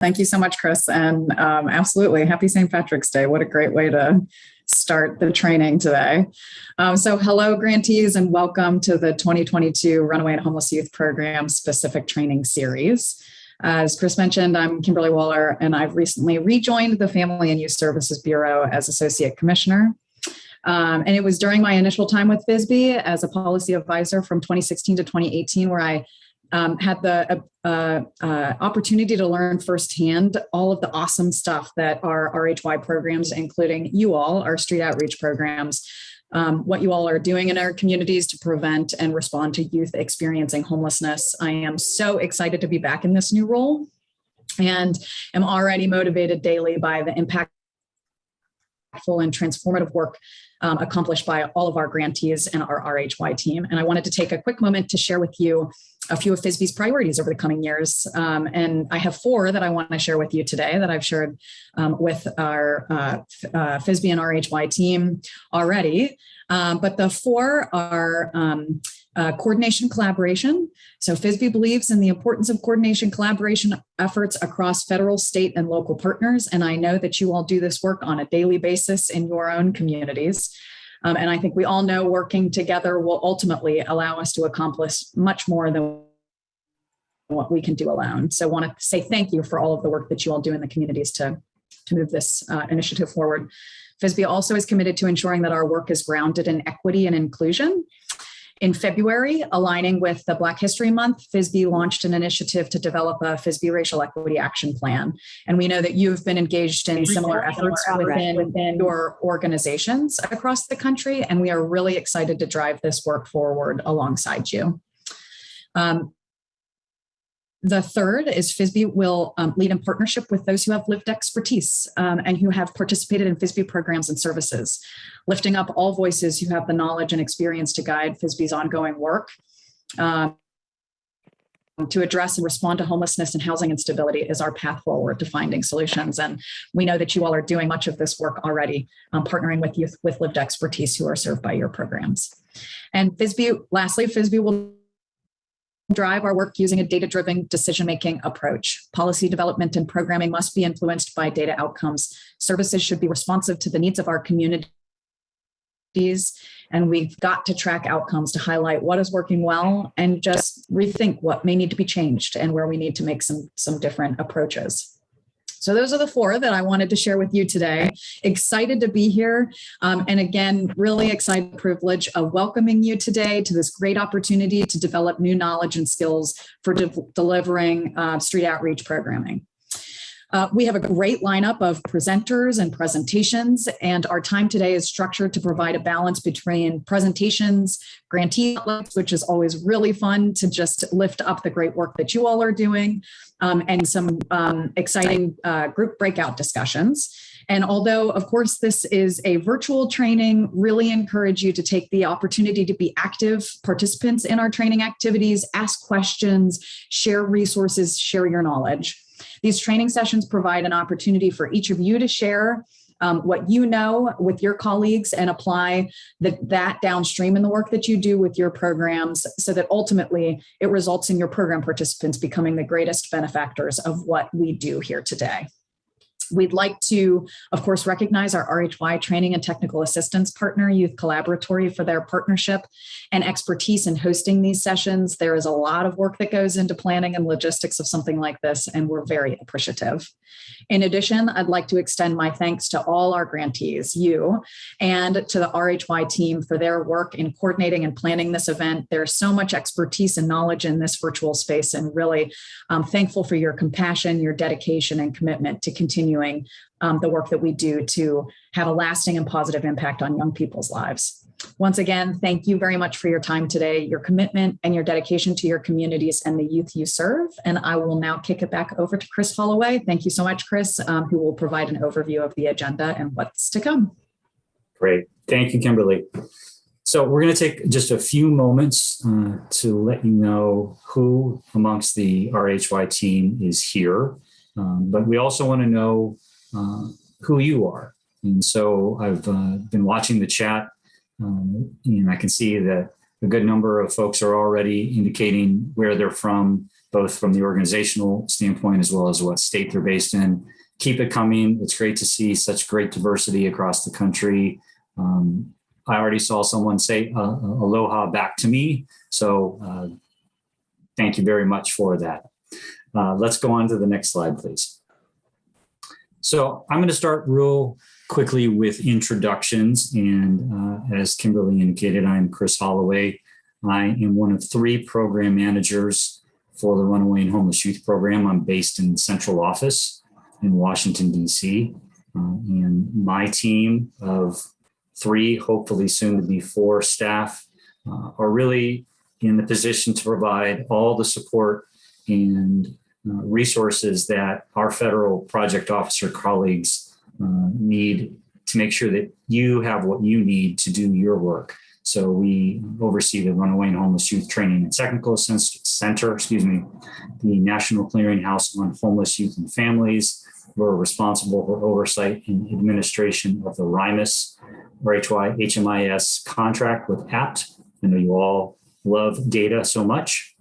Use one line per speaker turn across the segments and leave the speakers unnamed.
Thank you so much, Chris. And absolutely, happy St. Patrick's Day. What a great way to start the training today. So hello, grantees, and welcome to the 2022 Runaway and Homeless Youth Program Specific Training Series. As Chris mentioned, I'm Kimberly Waller, and I've recently rejoined the Family and Youth Services Bureau as Associate Commissioner. And it was during my initial time with FISB as a policy advisor from 2016 to 2018 where I had the opportunity to learn firsthand all of the awesome stuff that our RHY programs, including you all, our street outreach programs, what you all are doing in our communities to prevent and respond to youth experiencing homelessness. I am so excited to be back in this new role and am already motivated daily by the impactful and transformative work accomplished by all of our grantees and our RHY team. And I wanted to take a quick moment to share with you a few of FISB's priorities over the coming years. And I have 4 that I want to share with you today that I've shared with our FISB and RHY team already. But the 4 are coordination, collaboration. So FISB believes in the importance of coordination, collaboration efforts across federal, state, and local partners. And I know that you all do this work on a daily basis in your own communities. And I think we all know working together will ultimately allow us to accomplish much more than what we can do alone. So I want to say thank you for all of the work that you all do in the communities to move this initiative forward. FISB also is committed to ensuring that our work is grounded in equity and inclusion. In February, aligning with the Black History Month, FISB launched an initiative to develop a FISB Racial Equity Action Plan. And we know that you've been engaged in similar efforts within your organizations across the country, and we are really excited to drive this work forward alongside you. The third is FISB will lead in partnership with those who have lived expertise and who have participated in FISB programs and services, lifting up all voices who have the knowledge and experience to guide FISB's ongoing work to address and respond to homelessness and housing instability is our path forward to finding solutions. And we know that you all are doing much of this work already, partnering with youth with lived expertise who are served by your programs. And lastly, FISB will drive our work using a data-driven decision-making approach. Policy development and programming must be influenced by data outcomes. Services should be responsive to the needs of our communities, and we've got to track outcomes to highlight what is working well and just rethink what may need to be changed and where we need to make some different approaches. So those are the 4 that I wanted to share with you today. Excited to be here. And again, really excited privilege of welcoming you today to this great opportunity to develop new knowledge and skills for delivering street outreach programming. We have a great lineup of presenters and presentations, and our time today is structured to provide a balance between presentations, grantee outlets, which is always really fun to just lift up the great work that you all are doing, and some exciting group breakout discussions. And although, of course, this is a virtual training, really encourage you to take the opportunity to be active participants in our training activities, ask questions, share resources, share your knowledge. These training sessions provide an opportunity for each of you to share what you know with your colleagues and apply that downstream in the work that you do with your programs so that ultimately it results in your program participants becoming the greatest benefactors of what we do here today. We'd like to, of course, recognize our RHY training and technical assistance partner, Youth Collaboratory, for their partnership and expertise in hosting these sessions. There is a lot of work that goes into planning and logistics of something like this, and we're very appreciative. In addition, I'd like to extend my thanks to all our grantees, you, and to the RHY team for their work in coordinating and planning this event. There's so much expertise and knowledge in this virtual space, and really thankful for your compassion, your dedication, and commitment to continuing the work that we do to have a lasting and positive impact on young people's lives. Once again, thank you very much for your time today, your commitment and your dedication to your communities and the youth you serve. And I will now kick it back over to Chris Holloway. Thank you so much, Chris, who will provide an overview of the agenda and what's to come.
Great. Thank you, Kimberly. So we're going to take just a few moments to let you know who amongst the RHY team is here. But we also want to know who you are. And so I've been watching the chat, and I can see that a good number of folks are already indicating where they're from both from the organizational standpoint as well as what state they're based in. Keep it coming. It's great to see such great diversity across the country. I already saw someone say aloha back to me. So thank you very much for that. Let's go on to the next slide, please. So I'm going to start real quickly with introductions. And as Kimberly indicated, I'm Chris Holloway. I am one of 3 program managers for the Runaway and Homeless Youth Program. I'm based in the central office in Washington, D.C. And my team of 3, hopefully soon to be 4 staff are really in the position to provide all the support and resources that our federal project officer colleagues need to make sure that you have what you need to do your work. So we oversee the Runaway and Homeless Youth Training and Technical Center, the National Clearinghouse on Homeless Youth and Families. We're responsible for oversight and administration of the RHY HMIS contract with APT. I know you all love data so much,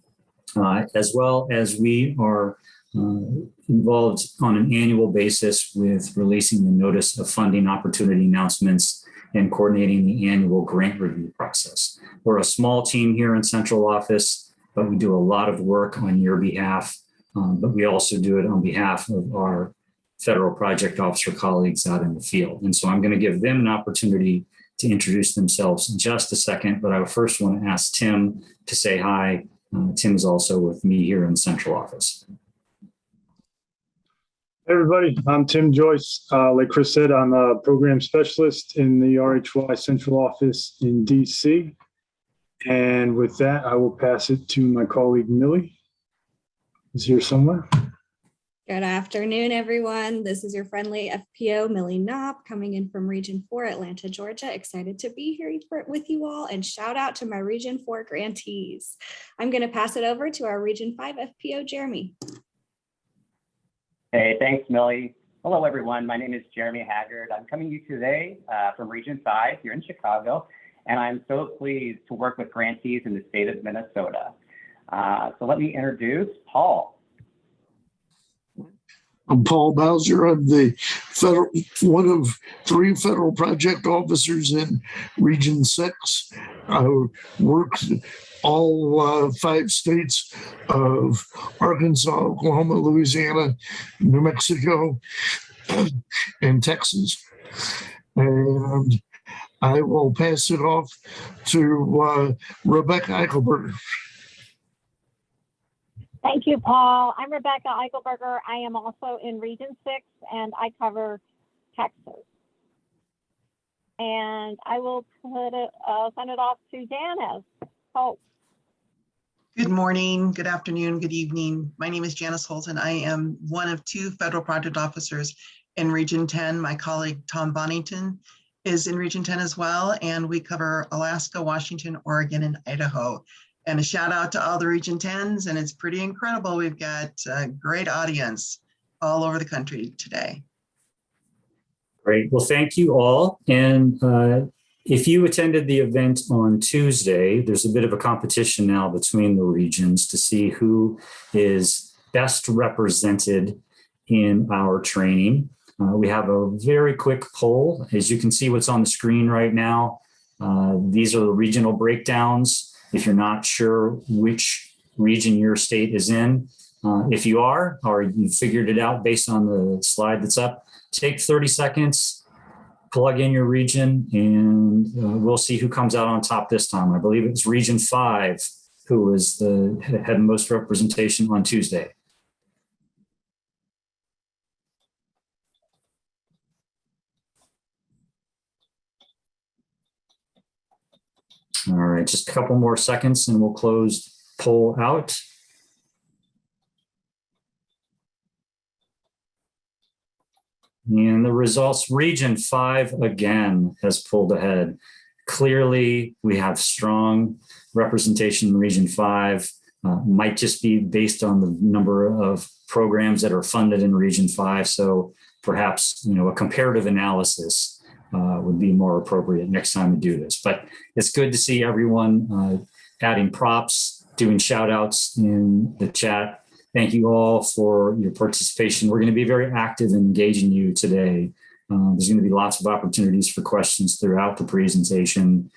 as well as we are involved on an annual basis with releasing the notice of funding opportunity announcements and coordinating the annual grant review process. We're a small team here in central office, but we do a lot of work on your behalf, but we also do it on behalf of our federal project officer colleagues out in the field. And so I'm going to give them an opportunity to introduce themselves in just a second, but I first want to ask Tim to say hi. Tim is also with me here in central office.
Hey everybody, I'm Tim Joyce. Like Chris said, I'm a program specialist in the RHY central office in DC. And with that, I will pass it to my colleague, Millie. Is here somewhere.
Good afternoon, everyone. This is your friendly FPO, Millie Knopp, coming in from Region 4, Atlanta, Georgia. Excited to be here with you all, and shout out to my Region 4 grantees. I'm going to pass it over to our Region 5 FPO, Jeremy.
Hey, thanks, Millie. Hello, everyone. My name is Jeremy Haggard. I'm coming to you today from Region 5 here in Chicago, and I'm so pleased to work with grantees in the state of Minnesota. So let me introduce Paul.
I'm Paul Bowser. I'm the one of 3 federal project officers in Region 6. I work all 5 states of Arkansas, Oklahoma, Louisiana, New Mexico, and Texas. And I will pass it off to Rebecca Eichelberger.
Thank you, Paul. I'm Rebecca Eichelberger. I am also in Region 6, and I cover Texas. And I will send it off to Janice. Hope.
Good morning, good afternoon, good evening. My name is Janice Holton. I am one of 2 federal project officers in Region 10. My colleague Tom Bonington is in Region 10 as well, and we cover Alaska, Washington, Oregon, and Idaho. And a shout out to all the Region 10s, and it's pretty incredible. We've got a great audience all over the country today.
Great. Well, thank you all. And if you attended the event on Tuesday, there's a bit of a competition now between the regions to see who is best represented in our training. We have a very quick poll. As you can see what's on the screen right now, these are the regional breakdowns. If you're not sure which region your state is in, if you are, or you figured it out based on the slide that's up, take 30 seconds, plug in your region, and we'll see who comes out on top this time. I believe it was Region 5 who had most representation on Tuesday. All right, just a couple more seconds and we'll close poll out. And the results, Region 5 again has pulled ahead. Clearly, we have strong representation in Region 5. Might just be based on the number of programs that are funded in Region 5. So perhaps, a comparative analysis would be more appropriate next time we do this. But it's good to see everyone adding props doing shout outs in the chat. Thank you all for your participation. We're going to be very active in engaging you today. There's going to be lots of opportunities for questions throughout the presentation,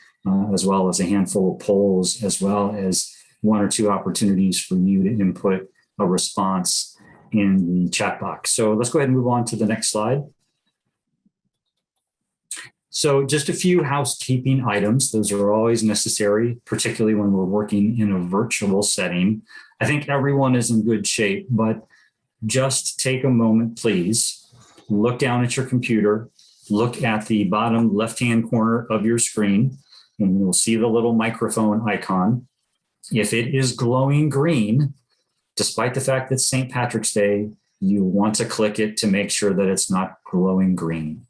as well as a handful of polls, as well as 1 or 2 opportunities for you to input a response in the chat box. So let's go ahead and move on to the next slide. So just a few housekeeping items. Those are always necessary, particularly when we're working in a virtual setting. I think everyone is in good shape, but just take a moment, please. Look down at your computer, look at the bottom left-hand corner of your screen, and you'll see the little microphone icon. If it is glowing green, despite the fact that St. Patrick's Day, you want to click it to make sure that it's not glowing green.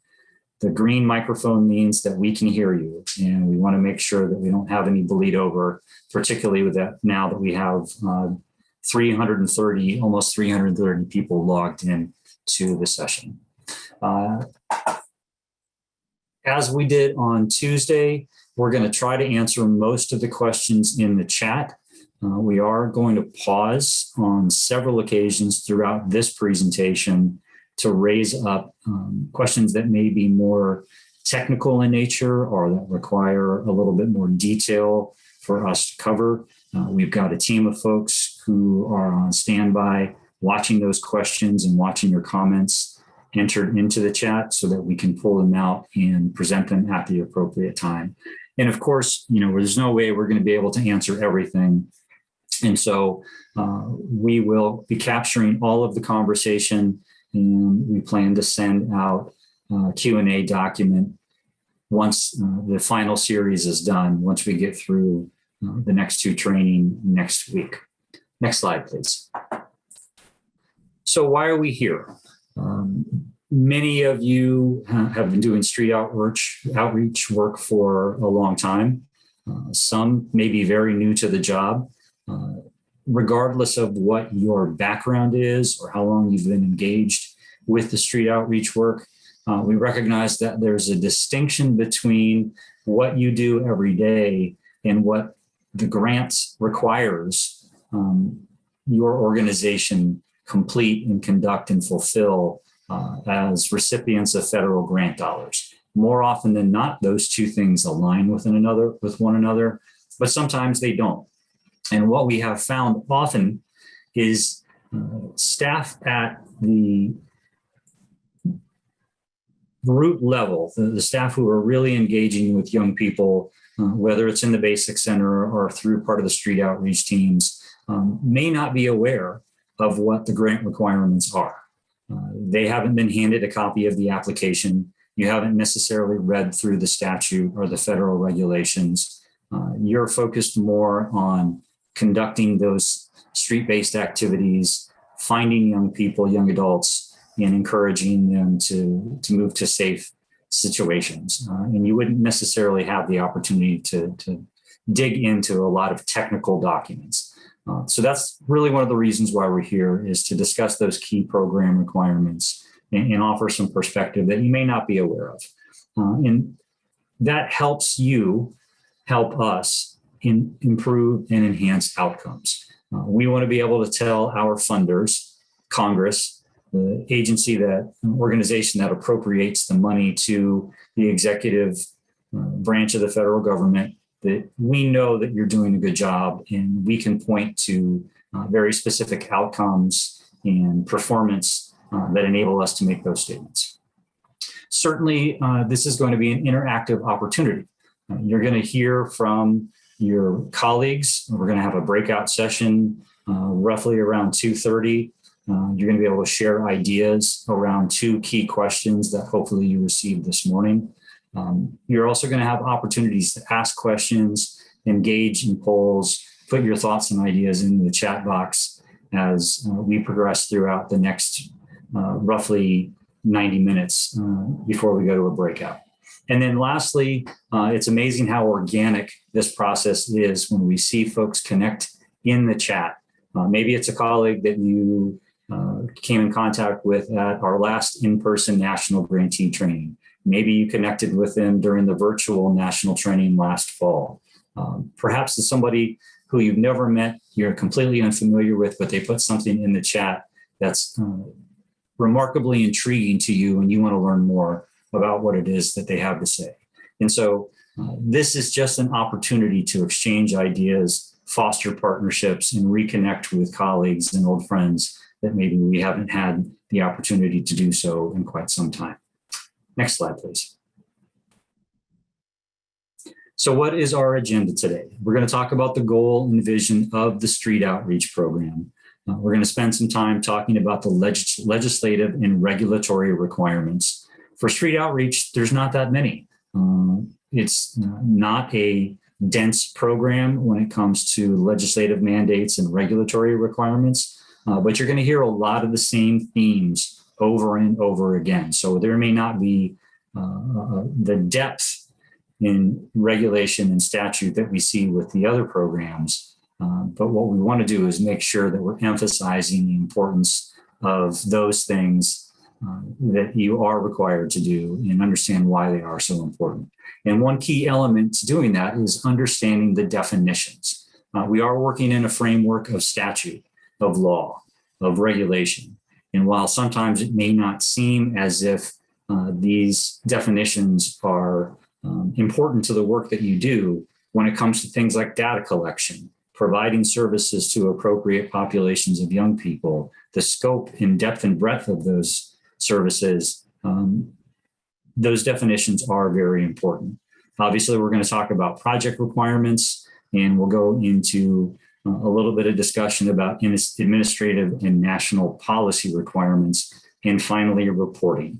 The green microphone means that we can hear you, and we want to make sure that we don't have any bleed over, particularly with that now that we have 330, almost 330 people logged in to the session. As we did on Tuesday, we're going to try to answer most of the questions in the chat. We are going to pause on several occasions throughout this presentation to raise up questions that may be more technical in nature or that require a little bit more detail for us to cover. We've got a team of folks who are on standby watching those questions and watching your comments entered into the chat so that we can pull them out and present them at the appropriate time. And of course, there's no way we're going to be able to answer everything. And so we will be capturing all of the conversation, and we plan to send out a Q&A document once the final series is done, once we get through the next 2 training next week. Next slide, please. So why are we here? Many of you have been doing street outreach work for a long time. Some may be very new to the job. Regardless of what your background is or how long you've been engaged with the street outreach work, we recognize that there's a distinction between what you do every day and what the grant requires your organization complete and conduct and fulfill as recipients of federal grant dollars. More often than not, those 2 things align with one another, but sometimes they don't. And what we have found often is staff at the root level, the staff who are really engaging with young people, whether it's in the Basic Center or through part of the street outreach teams, may not be aware of what the grant requirements are. They haven't been handed a copy of the application. You haven't necessarily read through the statute or the federal regulations. You're focused more on conducting those street-based activities, finding young people, young adults, and encouraging them to move to safe situations. And you wouldn't necessarily have the opportunity to dig into a lot of technical documents. So that's really one of the reasons why we're here, is to discuss those key program requirements and offer some perspective that you may not be aware of. And that helps you help us improve and enhance outcomes. We want to be able to tell our funders, Congress, the organization that appropriates the money to the executive branch of the federal government, that we know that you're doing a good job, and we can point to very specific outcomes and performance that enable us to make those statements. Certainly, this is going to be an interactive opportunity. You're going to hear from your colleagues. We're going to have a breakout session roughly around 2:30. You're going to be able to share ideas around 2 key questions that hopefully you received this morning. You're also going to have opportunities to ask questions, engage in polls, put your thoughts and ideas in the chat box as we progress throughout the next roughly 90 minutes before we go to a breakout. And then lastly, it's amazing how organic this process is when we see folks connect in the chat. Maybe it's a colleague that you came in contact with at our last in-person national grantee training. Maybe you connected with them during the virtual national training last fall. Perhaps it's somebody who you've never met, you're completely unfamiliar with, but they put something in the chat that's remarkably intriguing to you and you want to learn more about what it is that they have to say. And so this is just an opportunity to exchange ideas, foster partnerships, and reconnect with colleagues and old friends that maybe we haven't had the opportunity to do so in quite some time. Next slide, please. So what is our agenda today? We're going to talk about the goal and vision of the Street Outreach Program. We're going to spend some time talking about the legislative and regulatory requirements. For Street Outreach, there's not that many. It's not a dense program when it comes to legislative mandates and regulatory requirements, but you're going to hear a lot of the same themes over and over again. So there may not be the depth in regulation and statute that we see with the other programs, but what we want to do is make sure that we're emphasizing the importance of those things that you are required to do and understand why they are so important. And one key element to doing that is understanding the definitions. We are working in a framework of statute, of law, of regulation. And while sometimes it may not seem as if these definitions are important to the work that you do, when it comes to things like data collection, providing services to appropriate populations of young people, the scope and depth and breadth of those services, those definitions are very important. Obviously, we're going to talk about project requirements, and we'll go into a little bit of discussion about administrative and national policy requirements, and finally, reporting.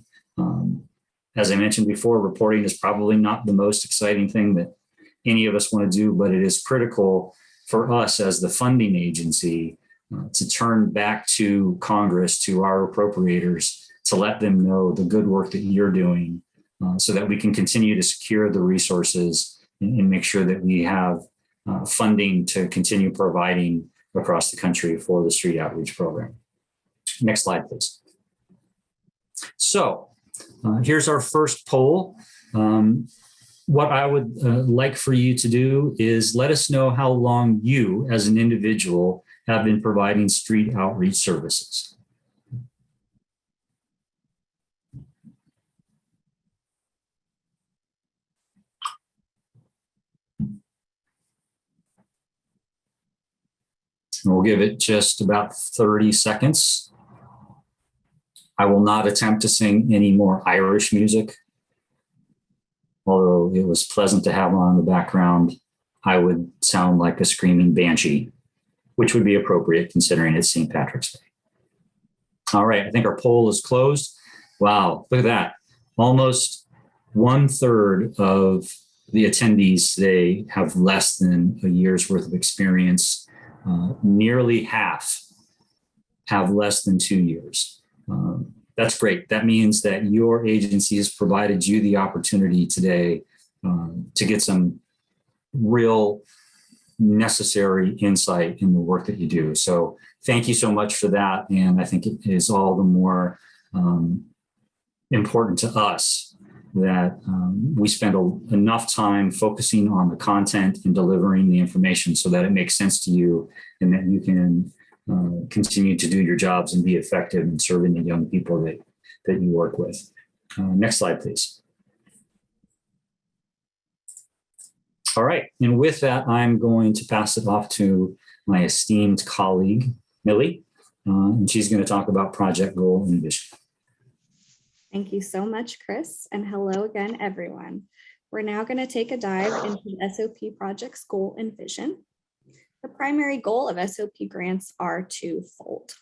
As I mentioned before, reporting is probably not the most exciting thing that any of us want to do, but it is critical for us as the funding agency to turn back to Congress, to our appropriators, to let them know the good work that you're doing so that we can continue to secure the resources and make sure that we have funding to continue providing across the country for the Street Outreach Program. Next slide, please. So here's our first poll. What I would like for you to do is let us know how long you as an individual have been providing street outreach services. We'll give it just about 30 seconds. I will not attempt to sing any more Irish music. Although it was pleasant to have on in the background, I would sound like a screaming banshee, which would be appropriate considering it's St. Patrick's Day. All right, I think our poll is closed. Wow, look at that. Almost 1/3 of the attendees today have less than a year's worth of experience. Nearly half have less than 2 years. That's great. That means that your agency has provided you the opportunity today to get some real necessary insight in the work that you do. So thank you so much for that. And I think it is all the more important to us that we spend enough time focusing on the content and delivering the information so that it makes sense to you and that you can continue to do your jobs and be effective in serving the young people that you work with. Next slide, please. All right, and with that, I'm going to pass it off to my esteemed colleague, Millie, and she's going to talk about project goal and vision.
Thank you so much, Chris, and hello again, everyone. We're now going to take a dive into the SOP project's goal and vision. The primary goal of SOP grants are twofold.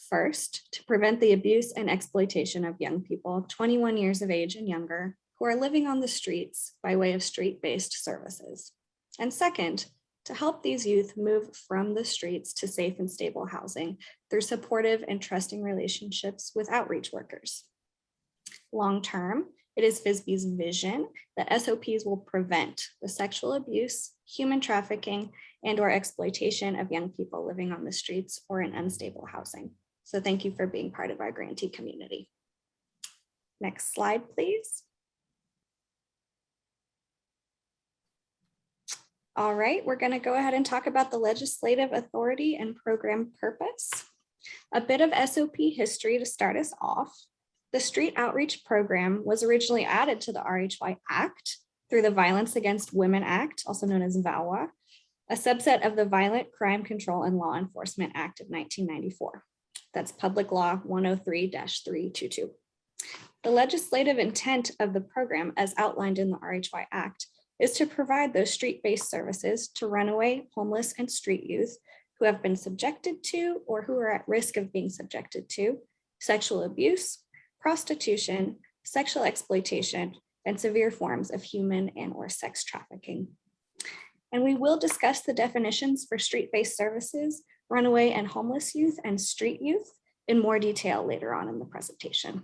First, to prevent the abuse and exploitation of young people 21 years of age and younger who are living on the streets by way of street-based services. And second, to help these youth move from the streets to safe and stable housing through supportive and trusting relationships with outreach workers. Long-term, it is FISB's vision that SOPs will prevent the sexual abuse, human trafficking, and/or exploitation of young people living on the streets or in unstable housing. So thank you for being part of our grantee community. Next slide, please. All right, we're going to go ahead and talk about the legislative authority and program purpose. A bit of SOP history to start us off. The Street Outreach Program was originally added to the RHY Act through the Violence Against Women Act, also known as VAWA, a subset of the Violent Crime Control and Law Enforcement Act of 1994. That's Public Law 103-322. The legislative intent of the program, as outlined in the RHY Act, is to provide those street-based services to runaway, homeless, and street youth who have been subjected to or who are at risk of being subjected to sexual abuse, prostitution, sexual exploitation, and severe forms of human and or sex trafficking. And we will discuss the definitions for street-based services, runaway and homeless youth, and street youth in more detail later on in the presentation.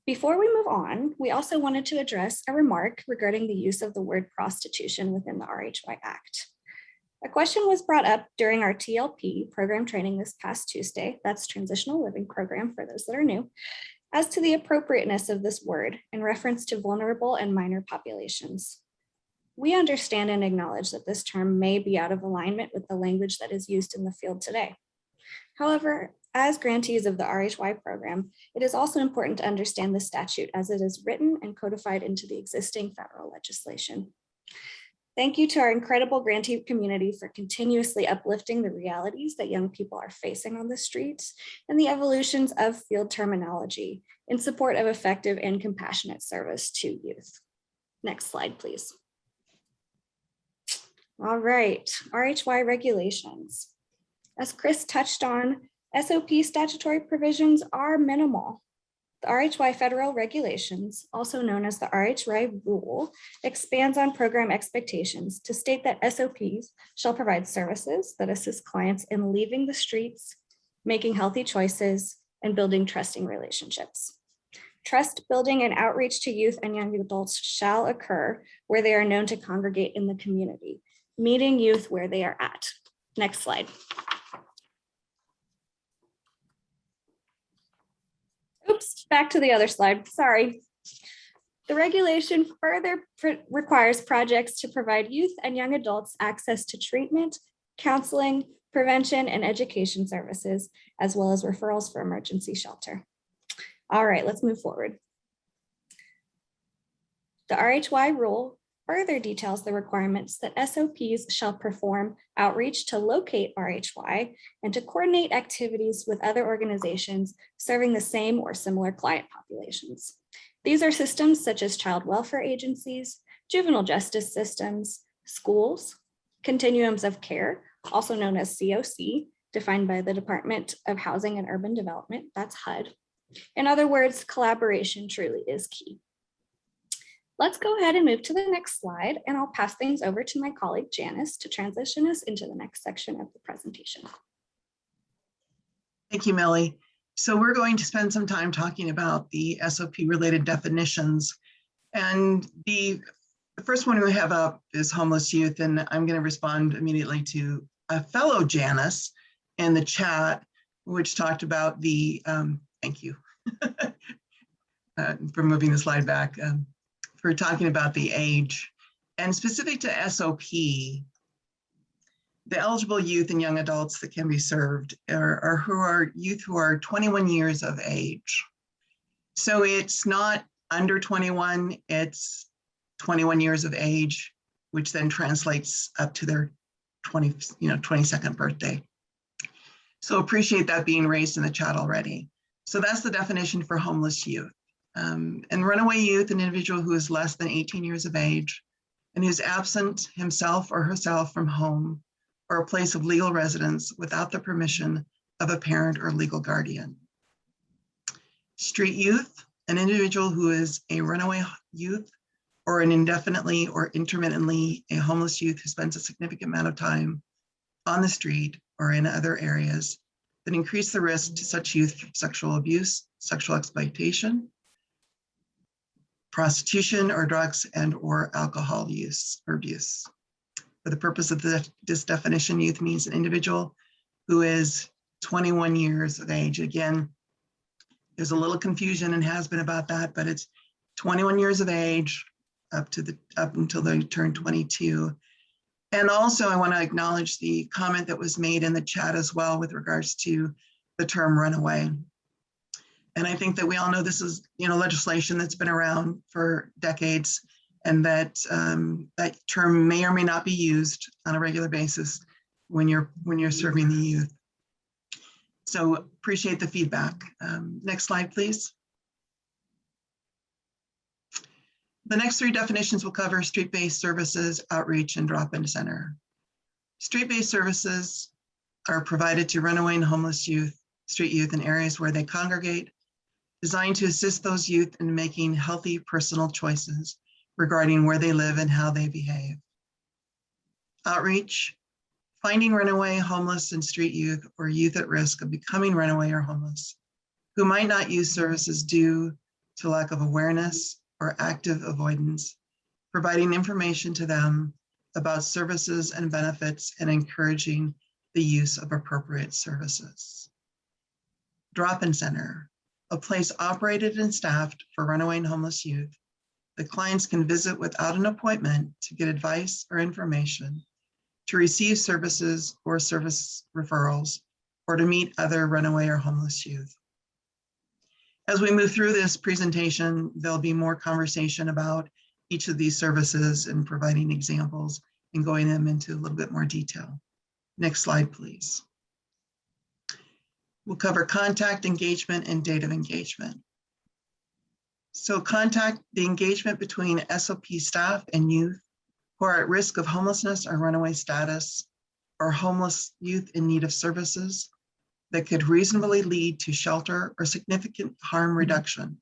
Before we move on, we also wanted to address a remark regarding the use of the word prostitution within the RHY Act. A question was brought up during our TLP program training this past Tuesday, that's Transitional Living Program for those that are new, as to the appropriateness of this word in reference to vulnerable and minor populations. We understand and acknowledge that this term may be out of alignment with the language that is used in the field today. However, as grantees of the RHY program, it is also important to understand the statute as it is written and codified into the existing federal legislation. Thank you to our incredible grantee community for continuously uplifting the realities that young people are facing on the streets and the evolutions of field terminology in support of effective and compassionate service to youth. Next slide, please. All right, RHY regulations. As Chris touched on, SOP statutory provisions are minimal. The RHY federal regulations, also known as the RHY rule, expands on program expectations to state that SOPs shall provide services that assist clients in leaving the streets, making healthy choices, and building trusting relationships. Trust building and outreach to youth and young adults shall occur where they are known to congregate in the community, meeting youth where they are at. Next slide. Oops, back to the other slide, sorry. The regulation further requires projects to provide youth and young adults access to treatment, counseling, prevention, and education services, as well as referrals for emergency shelter. All right, let's move forward. The RHY rule further details the requirements that SOPs shall perform outreach to locate RHY and to coordinate activities with other organizations serving the same or similar client populations. These are systems such as child welfare agencies, juvenile justice systems, schools, continuums of care, also known as COC, defined by the Department of Housing and Urban Development, that's HUD. In other words, collaboration truly is key. Let's go ahead and move to the next slide, and I'll pass things over to my colleague Janice to transition us into the next section of the presentation.
Thank you, Millie. So we're going to spend some time talking about the SOP related definitions. And the first one we have up is homeless youth, and I'm going to respond immediately to a fellow Janice in the chat, which talked about the, thank you for moving the slide back. For talking about the age, and specific to SOP, the eligible youth and young adults that can be served are youth who are 21 years of age. So it's not under 21, it's 21 years of age, which then translates up to their 22nd birthday. So appreciate that being raised in the chat already. So that's the definition for homeless youth. And runaway youth, an individual who is less than 18 years of age and who's absent himself or herself from home or a place of legal residence without the permission of a parent or legal guardian. Street youth, an individual who is a runaway youth or an indefinitely or intermittently a homeless youth who spends a significant amount of time on the street or in other areas that increase the risk to such youth from sexual abuse, sexual exploitation, prostitution, or drugs and or alcohol use or abuse. For the purpose of this definition, youth means an individual who is 21 years of age. Again, there's a little confusion and has been about that, but it's 21 years of age up until they turn 22. And also I want to acknowledge the comment that was made in the chat as well with regards to the term runaway. And I think that we all know this is, legislation that's been around for decades, and that that term may or may not be used on a regular basis when you're serving the youth. So appreciate the feedback. Next slide, please. The next three definitions will cover street-based services, outreach, and drop-in center. Street-based services are provided to runaway and homeless youth, street youth in areas where they congregate, designed to assist those youth in making healthy personal choices regarding where they live and how they behave. Outreach, finding runaway, homeless, and street youth or youth at risk of becoming runaway or homeless, who might not use services due to lack of awareness or active avoidance, providing information to them about services and benefits and encouraging the use of appropriate services. Drop-in center, a place operated and staffed for runaway and homeless youth that clients can visit without an appointment to get advice or information, to receive services or service referrals, or to meet other runaway or homeless youth. As we move through this presentation, there'll be more conversation about each of these services and providing examples and going them into a little bit more detail. Next slide, please. We'll cover contact, engagement, and date of engagement. So contact, the engagement between SOP staff and youth who are at risk of homelessness or runaway status, or homeless youth in need of services that could reasonably lead to shelter or significant harm reduction.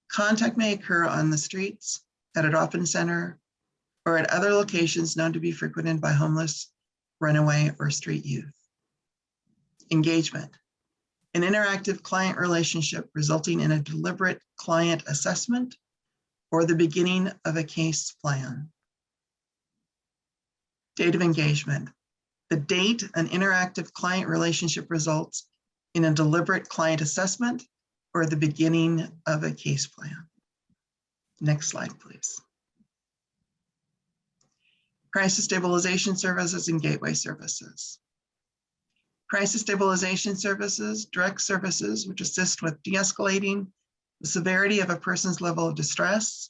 Contact may occur on the streets, at a drop-in center, or at other locations known to be frequented by homeless, runaway, or street youth. Engagement, an interactive client relationship resulting in a deliberate client assessment or the beginning of a case plan. Date of engagement, the date an interactive client relationship results in a deliberate client assessment or the beginning of a case plan. Next slide, please. Crisis stabilization services and gateway services. Crisis stabilization services, direct services, which assist with de-escalating the severity of a person's level of distress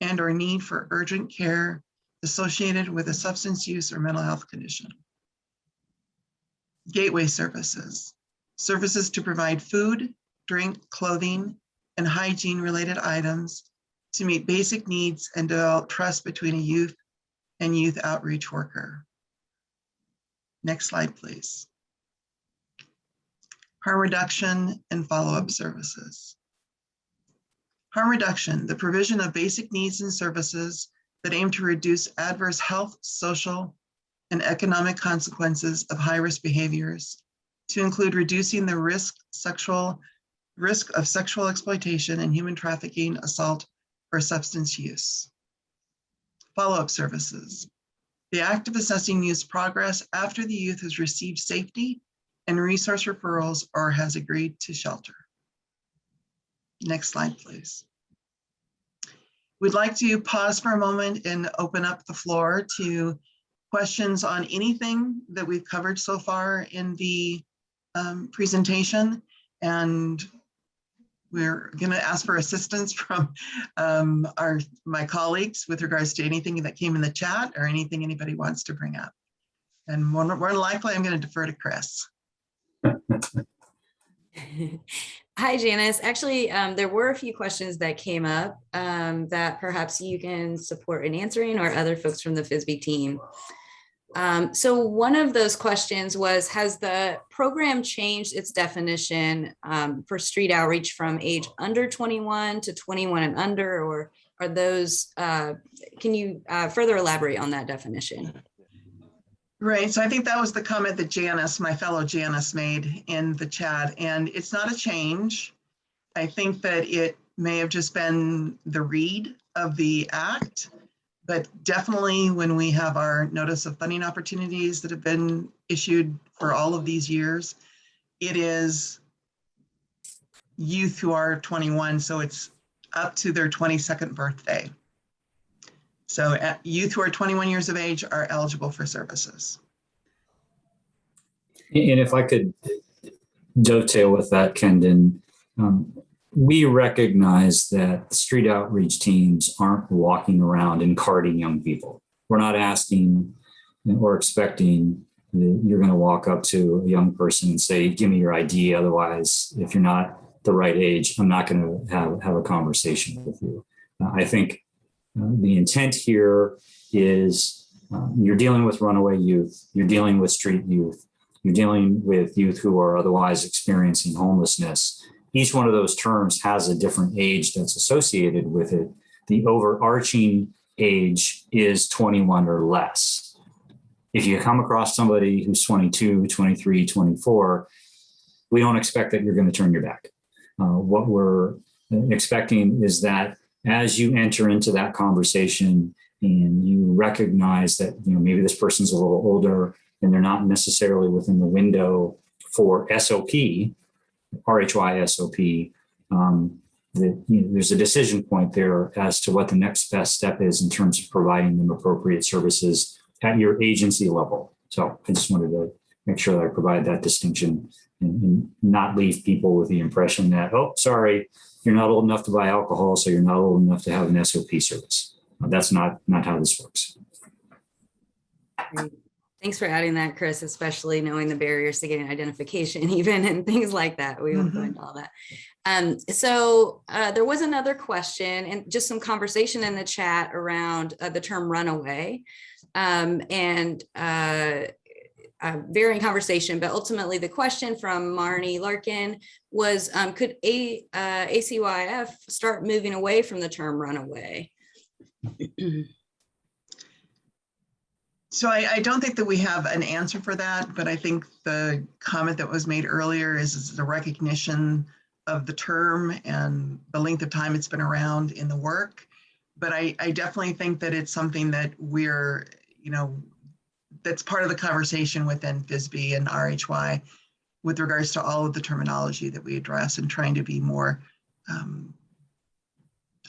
and or need for urgent care associated with a substance use or mental health condition. Gateway services, services to provide food, drink, clothing, and hygiene-related items to meet basic needs and develop trust between a youth and youth outreach worker. Next slide, please. Harm reduction and follow-up services. Harm reduction, the provision of basic needs and services that aim to reduce adverse health, social, and economic consequences of high-risk behaviors, to include reducing the risk of sexual exploitation and human trafficking, assault, or substance use. Follow-up services, the act of assessing youth's progress after the youth has received safety and resource referrals or has agreed to shelter. Next slide, please. We'd like to pause for a moment and open up the floor to questions on anything that we've covered so far in the presentation. And we're going to ask for assistance from my colleagues with regards to anything that came in the chat or anything anybody wants to bring up. And more likely, I'm going to defer to Chris.
Hi, Janice. Actually, there were a few questions that came up that perhaps you can support in answering, or other folks from the FISB team. So one of those questions was, has the program changed its definition for street outreach from age under 21 to 21 and under, or are those, can you further elaborate on that definition?
Right, so I think that was the comment that Janice, my fellow Janice, made in the chat, and it's not a change. I think that it may have just been the read of the act, but definitely when we have our notice of funding opportunities that have been issued for all of these years, it is youth who are 21, so it's up to their 22nd birthday. So youth who are 21 years of age are eligible for services.
And if I could dovetail with that, Kendon, we recognize that street outreach teams aren't walking around and carding young people. We're not asking or expecting that you're going to walk up to a young person and say, give me your ID. Otherwise, if you're not the right age, I'm not going to have a conversation with you. I think the intent here is you're dealing with runaway youth, you're dealing with street youth, you're dealing with youth who are otherwise experiencing homelessness. Each one of those terms has a different age that's associated with it. The overarching age is 21 or less. If you come across somebody who's 22, 23, 24, we don't expect that you're going to turn your back. What we're expecting is that as you enter into that conversation and you recognize that, maybe this person's a little older and they're not necessarily within the window for SOP, RHY SOP, there's a decision point there as to what the next best step is in terms of providing them appropriate services at your agency level. So I just wanted to make sure that I provide that distinction and not leave people with the impression that, oh, sorry, you're not old enough to buy alcohol, so you're not old enough to have an SOP service. That's not how this works.
Great. Thanks for adding that, Chris, especially knowing the barriers to getting identification even and things like that. We won't go into all that. So there was another question and just some conversation in the chat around the term runaway and varying conversation, but ultimately the question from Marnie Larkin was, could ACYF start moving away from the term runaway?
So I don't think that we have an answer for that, but I think the comment that was made earlier is the recognition of the term and the length of time it's been around in the work. But I definitely think that it's something that we're, that's part of the conversation within FISB and RHY with regards to all of the terminology that we address and trying to be more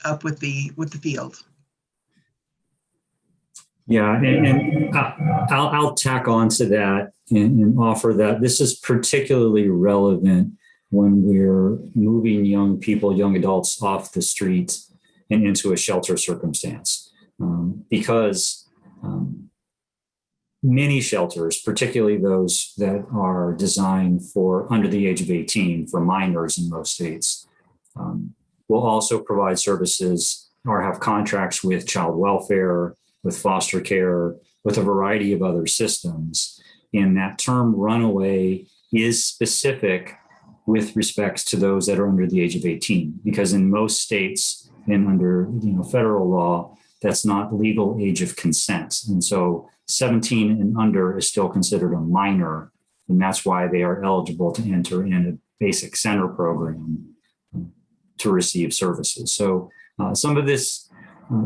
up with the field.
Yeah, and I'll tack on to that and offer that this is particularly relevant when we're moving young people, young adults off the street and into a shelter circumstance. Because many shelters, particularly those that are designed for under the age of 18, for minors in most states, will also provide services or have contracts with child welfare, with foster care, with a variety of other systems. And that term runaway is specific with respects to those that are under the age of 18, because in most states and under federal law, that's not legal age of consent. And so 17 and under is still considered a minor. And that's why they are eligible to enter in a basic center program to receive services. So some of this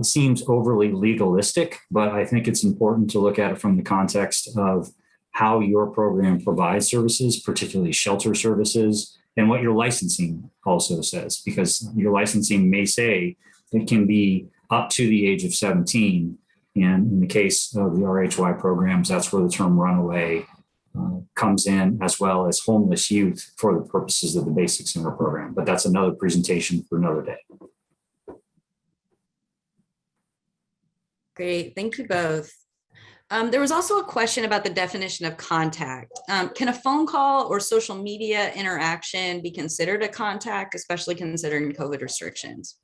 seems overly legalistic, but I think it's important to look at it from the context of how your program provides services, particularly shelter services, and what your licensing also says, because your licensing may say it can be up to the age of 17. And in the case of the RHY programs, that's where the term runaway comes in, as well as homeless youth for the purposes of the basic center program. But that's another presentation for another day.
Great, thank you both. There was also a question about the definition of contact. Can a phone call or social media interaction be considered a contact, especially considering COVID restrictions?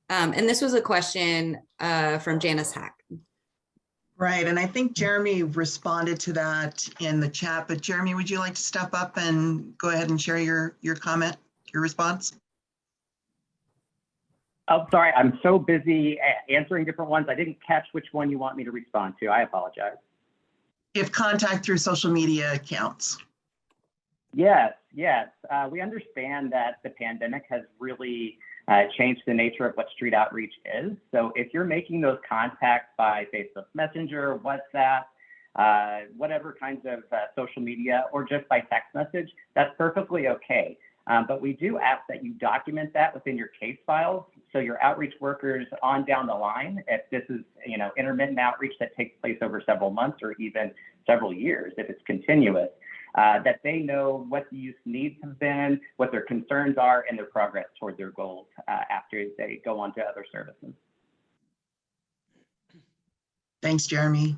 And this was a question from Janice Hack.
Right, and I think Jeremy responded to that in the chat, but Jeremy, would you like to step up and go ahead and share your comment, your response?
Oh, sorry, I'm so busy answering different ones. I didn't catch which one you want me to respond to. I apologize.
If contact through social media counts.
Yes. We understand that the pandemic has really changed the nature of what street outreach is. So if you're making those contacts by Facebook Messenger, WhatsApp, whatever kinds of social media, or just by text message, that's perfectly okay. But we do ask that you document that within your case files, so your outreach workers on down the line, if this is intermittent outreach that takes place over several months or even several years, if it's continuous, that they know what the youth needs have been, what their concerns are, and their progress toward their goals after they go on to other services.
Thanks, Jeremy.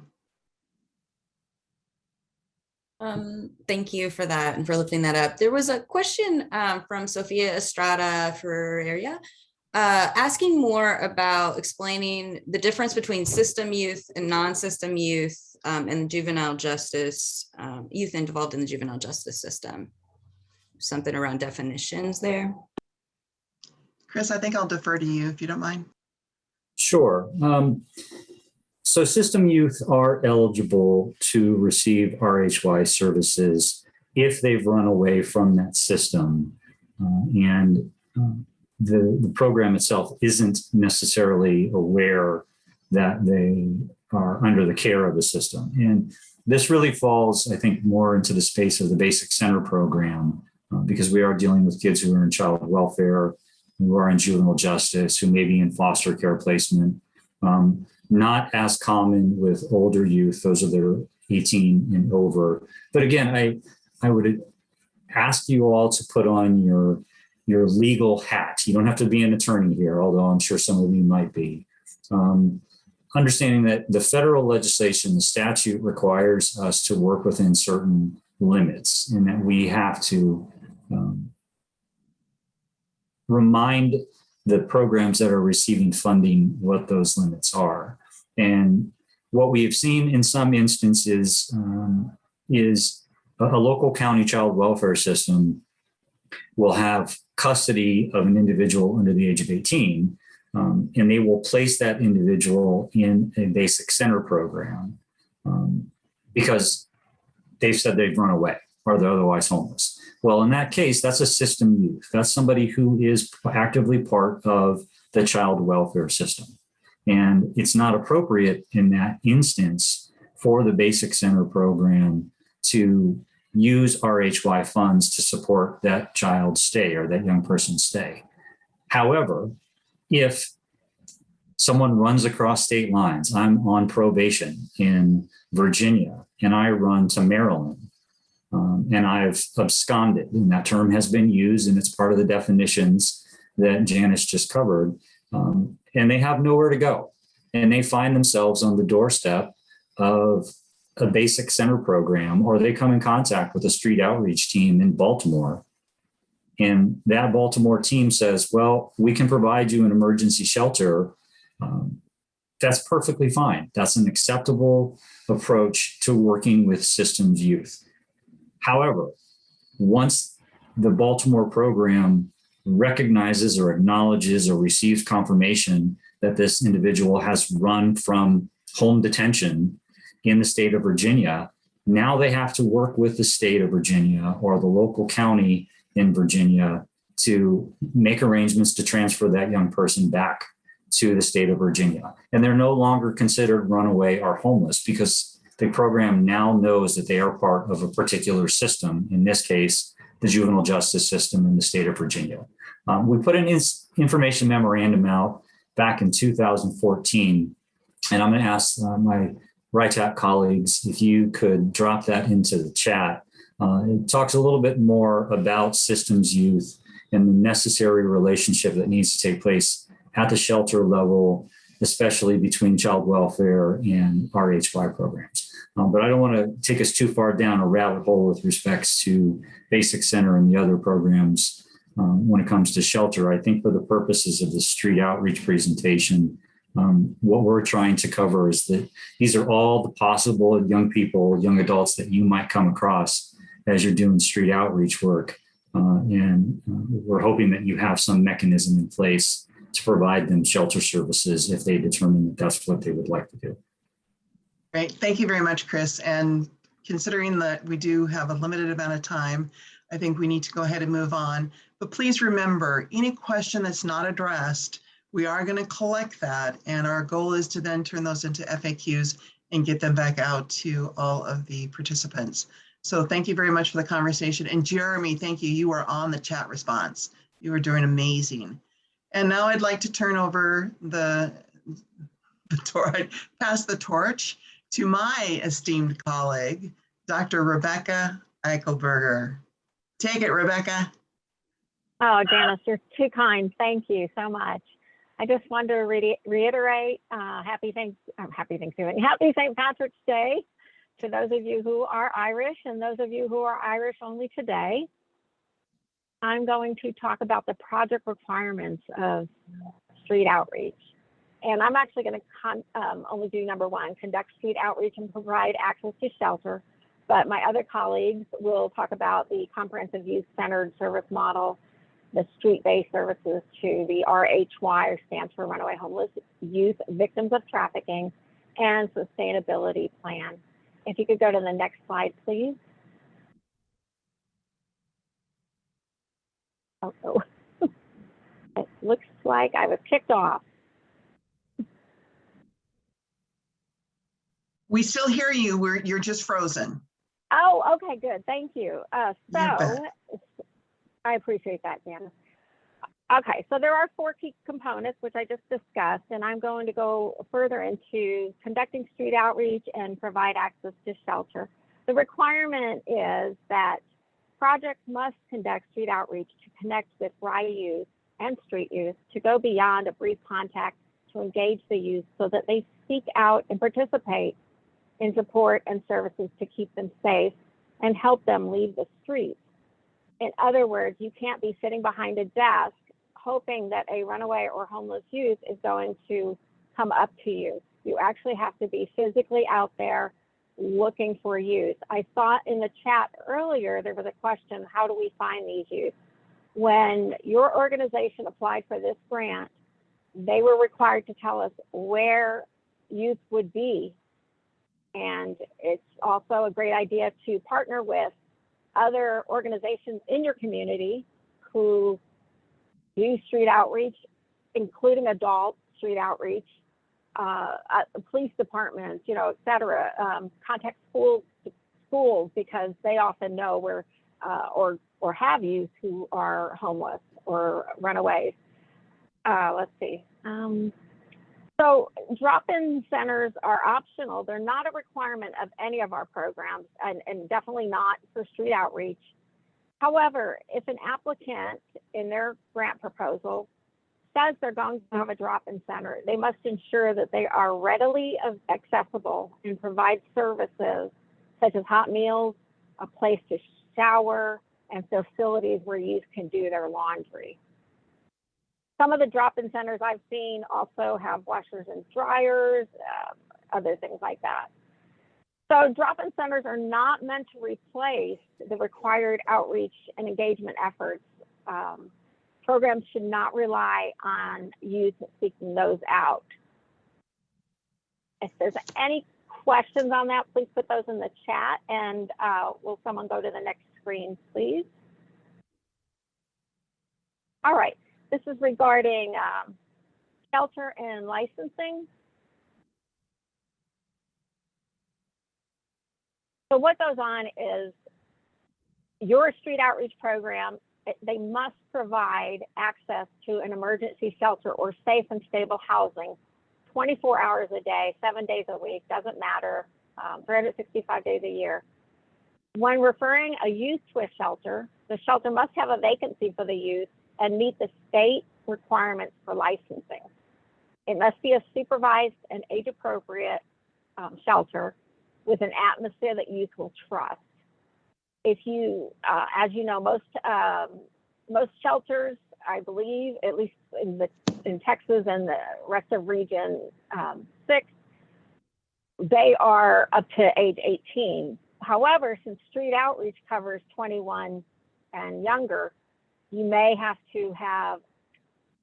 Thank you for that and for lifting that up. There was a question from Sophia Estrada Ferreira asking more about explaining the difference between system youth and non-system youth and juvenile justice, youth involved in the juvenile justice system. Something around definitions there.
Chris, I think I'll defer to you if you don't mind.
Sure. So system youth are eligible to receive RHY services if they've run away from that system. The program itself isn't necessarily aware that they are under the care of the system. And this really falls, I think, more into the space of the Basic Center program because we are dealing with kids who are in child welfare, who are in juvenile justice, who may be in foster care placement. Not as common with older youth, those are their 18 and over. But again, I would ask you all to put on your legal hat. You don't have to be an attorney here, although I'm sure some of you might be. Understanding that the federal legislation, the statute requires us to work within certain limits and that we have to remind the programs that are receiving funding what those limits are. And what we have seen in some instances is a local county child welfare system will have custody of an individual under the age of 18, and they will place that individual in a basic center program because they've said they've run away or they're otherwise homeless. Well, in that case, that's a system youth. That's somebody who is actively part of the child welfare system. And it's not appropriate in that instance for the basic center program to use RHY funds to support that child's stay or that young person's stay. However, if someone runs across state lines, I'm on probation in Virginia and I run to Maryland and I've absconded, and that term has been used and it's part of the definitions that Janice just covered. And they have nowhere to go. And they find themselves on the doorstep of a basic center program, or they come in contact with a street outreach team in Baltimore. And that Baltimore team says, well, we can provide you an emergency shelter. That's perfectly fine. That's an acceptable approach to working with systems youth. However, once the Baltimore program recognizes or acknowledges or receives confirmation that this individual has run from home detention in the state of Virginia, now they have to work with the state of Virginia or the local county in Virginia to make arrangements to transfer that young person back to the state of Virginia. And they're no longer considered runaway or homeless because the program now knows that they are part of a particular system, in this case, the juvenile justice system in the state of Virginia. We put an information memorandum out back in 2014, and I'm going to ask my RHY colleagues if you could drop that into the chat. It talks a little bit more about systems youth and the necessary relationship that needs to take place at the shelter level, especially between child welfare and RHY programs. But I don't want to take us too far down a rabbit hole with respects to Basic Center and the other programs when it comes to shelter. I think for the purposes of the street outreach presentation, what we're trying to cover is that these are all the possible young people, young adults that you might come across as you're doing street outreach work. And we're hoping that you have some mechanism in place to provide them shelter services if they determine that that's what they would like to do.
Great. Thank you very much, Chris. And considering that we do have a limited amount of time, I think we need to go ahead and move on. But please remember, any question that's not addressed, we are going to collect that. And our goal is to then turn those into FAQs and get them back out to all of the participants. So thank you very much for the conversation. And Jeremy, thank you. You are on the chat response. You are doing amazing. And now I'd like to turn over pass the torch to my esteemed colleague, Dr. Rebecca Eichelberger. Take it, Rebecca.
Oh, Janice, you're too kind. Thank you so much. I just wanted to reiterate happy Thanksgiving, happy St. Patrick's Day to those of you who are Irish and those of you who are Irish only today. I'm going to talk about the project requirements of street outreach. And I'm actually going to only do number one, conduct street outreach and provide access to shelter. But my other colleagues will talk about the comprehensive youth-centered service model, the street-based services to the RHY, or stands for Runaway Homeless Youth Victims of Trafficking, and sustainability plan. If you could go to the next slide, please. Oh, it looks like I was kicked off.
We still hear you. You're just frozen.
Oh, okay, good. Thank you.
You bet.
I appreciate that, Janice. Okay, so there are 4 key components, which I just discussed, and I'm going to go further into conducting street outreach and provide access to shelter. The requirement is that projects must conduct street outreach to connect with RHY youth and street youth, to go beyond a brief contact to engage the youth so that they seek out and participate in support and services to keep them safe and help them leave the streets. In other words, you can't be sitting behind a desk hoping that a runaway or homeless youth is going to come up to you. You actually have to be physically out there looking for youth. I saw in the chat earlier, there was a question, how do we find these youth? When your organization applied for this grant, they were required to tell us where youth would be. And it's also a great idea to partner with other organizations in your community who do street outreach, including adult street outreach, police departments, et cetera. Contact schools because they often know where or have youth who are homeless or runaways. Let's see. So drop-in centers are optional. They're not a requirement of any of our programs, and definitely not for street outreach. However, if an applicant in their grant proposal says they're going to have a drop-in center, they must ensure that they are readily accessible and provide services such as hot meals, a place to shower, and facilities where youth can do their laundry. Some of the drop-in centers I've seen also have washers and dryers, other things like that. So drop-in centers are not meant to replace the required outreach and engagement efforts. Programs should not rely on youth seeking those out. If there's any questions on that, please put those in the chat, and will someone go to the next screen, please? All right, this is regarding shelter and licensing. So what goes on is your street outreach program, they must provide access to an emergency shelter or safe and stable housing 24 hours a day, 7 days a week, doesn't matter, 365 days a year. When referring a youth to a shelter, the shelter must have a vacancy for the youth and meet the state requirements for licensing. It must be a supervised and age-appropriate shelter with an atmosphere that youth will trust. If you, as you know, most shelters, I believe, at least in Texas and the rest of Region 6, they are up to age 18. However, since street outreach covers 21 and younger, you may have to have,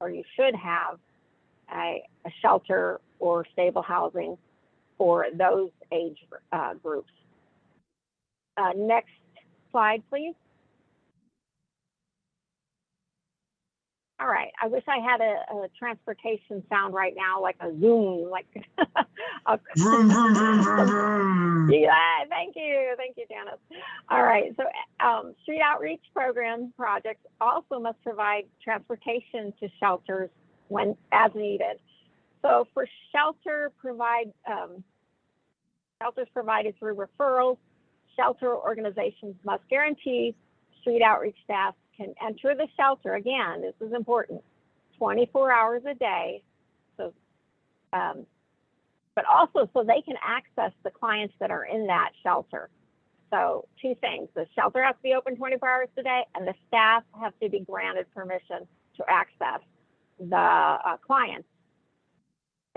or you should have, a shelter or stable housing for those age groups. Next slide, please. All right. I wish I had a transportation sound right now, like a zoom, like.
Vroom, vroom, vroom, vroom, vroom.
Yeah, thank you, Janice. All right. So, street outreach program projects also must provide transportation to shelters when as needed. So, for shelters provided through referrals, shelter organizations must guarantee street outreach staff can enter the shelter. Again, this is important, 24 hours a day. So, but also so they can access the clients that are in that shelter. So two things, the shelter has to be open 24 hours a day and the staff have to be granted permission to access the clients.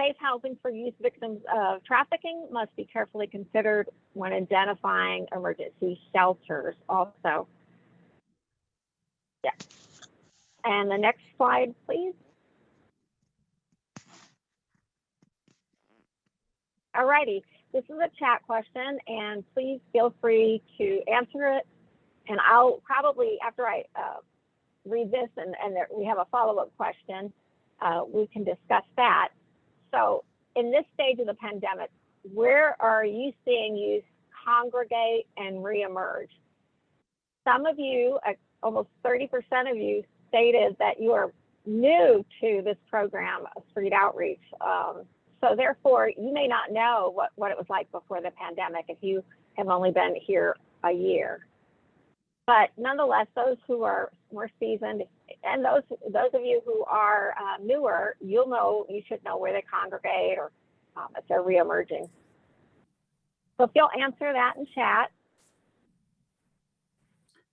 Safe housing for youth victims of trafficking must be carefully considered when identifying emergency shelters also. Yeah. And the next slide, please. All righty, this is a chat question and please feel free to answer it. And I'll probably, after I read this and we have a follow-up question, we can discuss that. So in this stage of the pandemic, where are you seeing youth congregate and reemerge? Some of you, almost 30% of you stated that you are new to this program of street outreach. So therefore, you may not know what it was like before the pandemic if you have only been here a year. But nonetheless, those who are more seasoned and those of you who are newer, you should know where they congregate or if they're reemerging. So if you'll answer that in chat.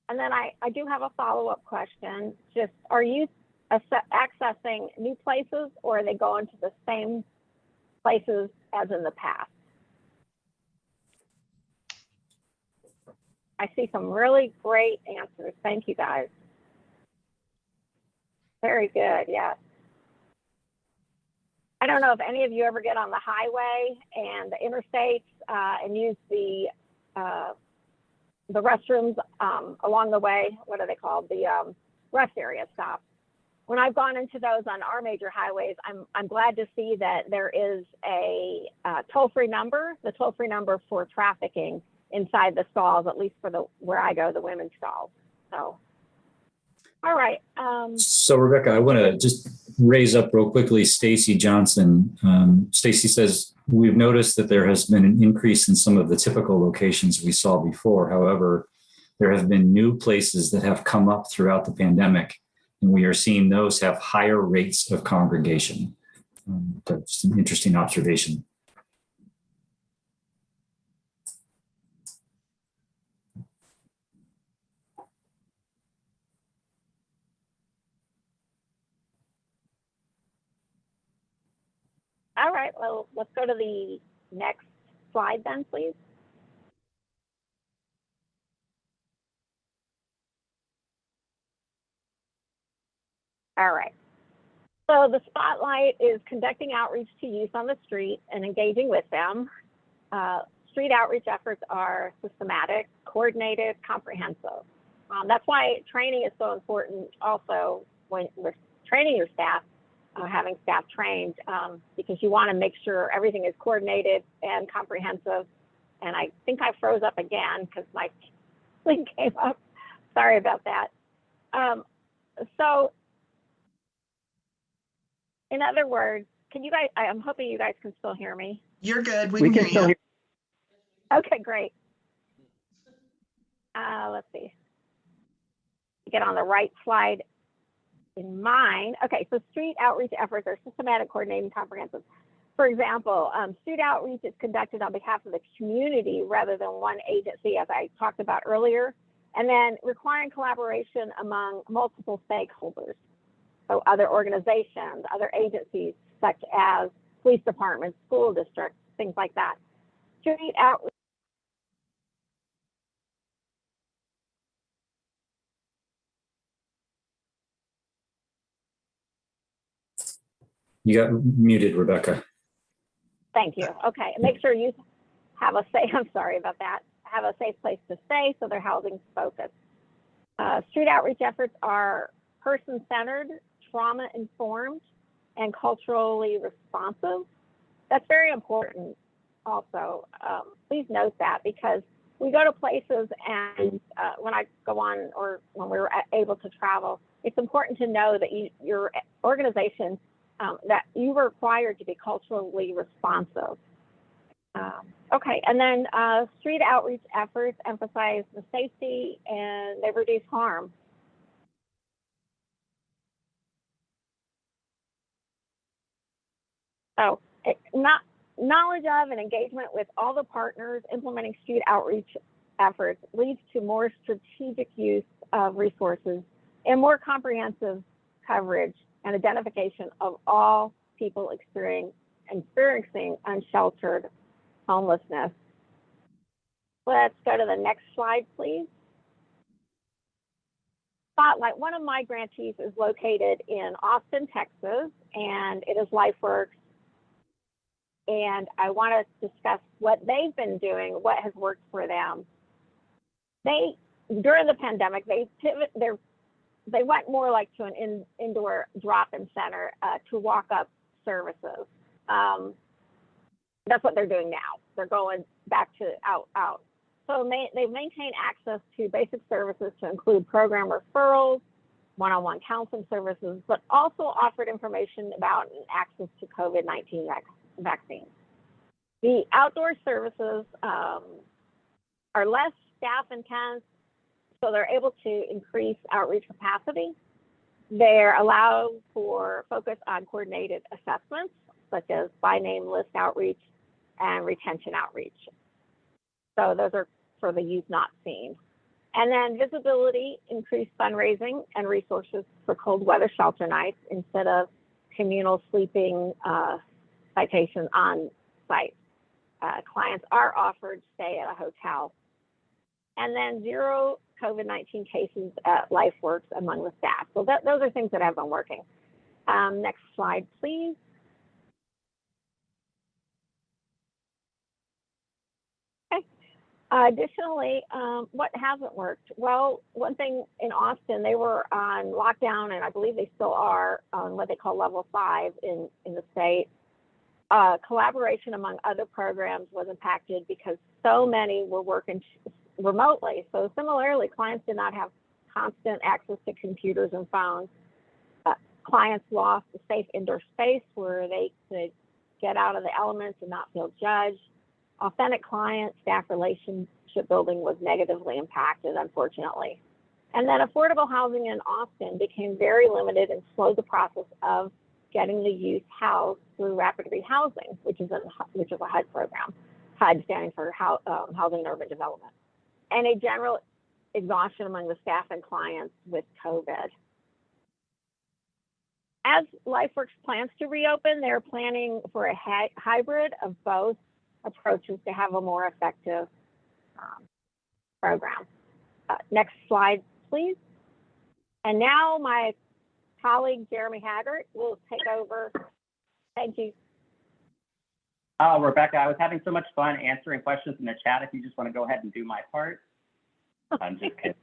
And then I do have a follow-up question. Just, are you accessing new places or are they going to the same places as in the past? I see some really great answers. Thank you, guys. Very good, yes. I don't know if any of you ever get on the highway and the interstates and use the restrooms along the way. What are they called? The rest area stops. When I've gone into those on our major highways, I'm glad to see that there is a toll-free number, the toll-free number for trafficking inside the stalls, at least for where I go, the women's stalls. So, all right.
So Rebecca, I want to just raise up real quickly Stacy Johnson. Stacy says, we've noticed that there has been an increase in some of the typical locations we saw before. However, there have been new places that have come up throughout the pandemic, and we are seeing those have higher rates of congregation. That's an interesting observation.
All right, well, let's go to the next slide then, please. All right. So the spotlight is conducting outreach to youth on the street and engaging with them. Street outreach efforts are systematic, coordinated, comprehensive. That's why training is so important also when we're training your staff, having staff trained, because you want to make sure everything is coordinated and comprehensive. And I think I froze up again because my link came up. Sorry about that. So in other words, can you guys, I'm hoping you guys can still hear me.
You're good. We can hear you.
Okay, great. Let's see. Get on the right slide in mine. Okay, so street outreach efforts are systematic, coordinated, and comprehensive. For example, street outreach is conducted on behalf of the community rather than one agency, as I talked about earlier, and then requiring collaboration among multiple stakeholders. So other organizations, other agencies, such as police departments, school districts, things like that. Street outreach.
You got muted, Rebecca.
Thank you. Okay, make sure you have a safe, I'm sorry about that, have a safe place to stay so their housing's focused. Street outreach efforts are person-centered, trauma-informed and culturally responsive. That's very important also. Please note that, because we go to places and when I go on, or when we were able to travel, it's important to know that your organization, that you were required to be culturally responsive. Okay, and then street outreach efforts emphasize the safety and they reduce harm. So knowledge of and engagement with all the partners implementing street outreach efforts leads to more strategic use of resources and more comprehensive coverage and identification of all people experiencing unsheltered homelessness. Let's go to the next slide, please. Spotlight. One of my grantees is located in Austin, Texas, and it is LifeWorks. And I want to discuss what they've been doing, what has worked for them. During the pandemic, they went more like to an indoor drop-in center to walk-up services. That's what they're doing now. They're going back to out. So they've maintained access to basic services to include program referrals, one-on-one counseling services, but also offered information about and access to COVID-19 vaccines. The outdoor services are less staff intense, so they're able to increase outreach capacity. They're allowed for focus on coordinated assessments, such as by name list outreach and retention outreach. So those are for the youth not seen. And then visibility, increased fundraising and resources for cold weather shelter nights instead of communal sleeping citation on site. Clients are offered stay at a hotel. And then 0 COVID-19 cases at LifeWorks among the staff. So those are things that have been working. Next slide, please. Okay. Additionally, what hasn't worked? Well, one thing in Austin, they were on lockdown, and I believe they still are on what they call level 5 in the state. Collaboration among other programs was impacted because so many were working remotely. So similarly, clients did not have constant access to computers and phones. Clients lost a safe indoor space where they could get out of the elements and not feel judged. Authentic client-staff relationship building was negatively impacted, unfortunately. And then affordable housing in Austin became very limited and slowed the process of getting the youth housed through rapid rehousing, which is a HUD program, HUD standing for Housing and Urban Development, and a general exhaustion among the staff and clients with COVID. As LifeWorks plans to reopen, they're planning for a hybrid of both approaches to have a more effective program. Next slide, please. And now my colleague, Jeremy Haggart, will take over. Thank you.
Rebecca, I was having so much fun answering questions in the chat. If you just want to go ahead and do my part. I'm just kidding.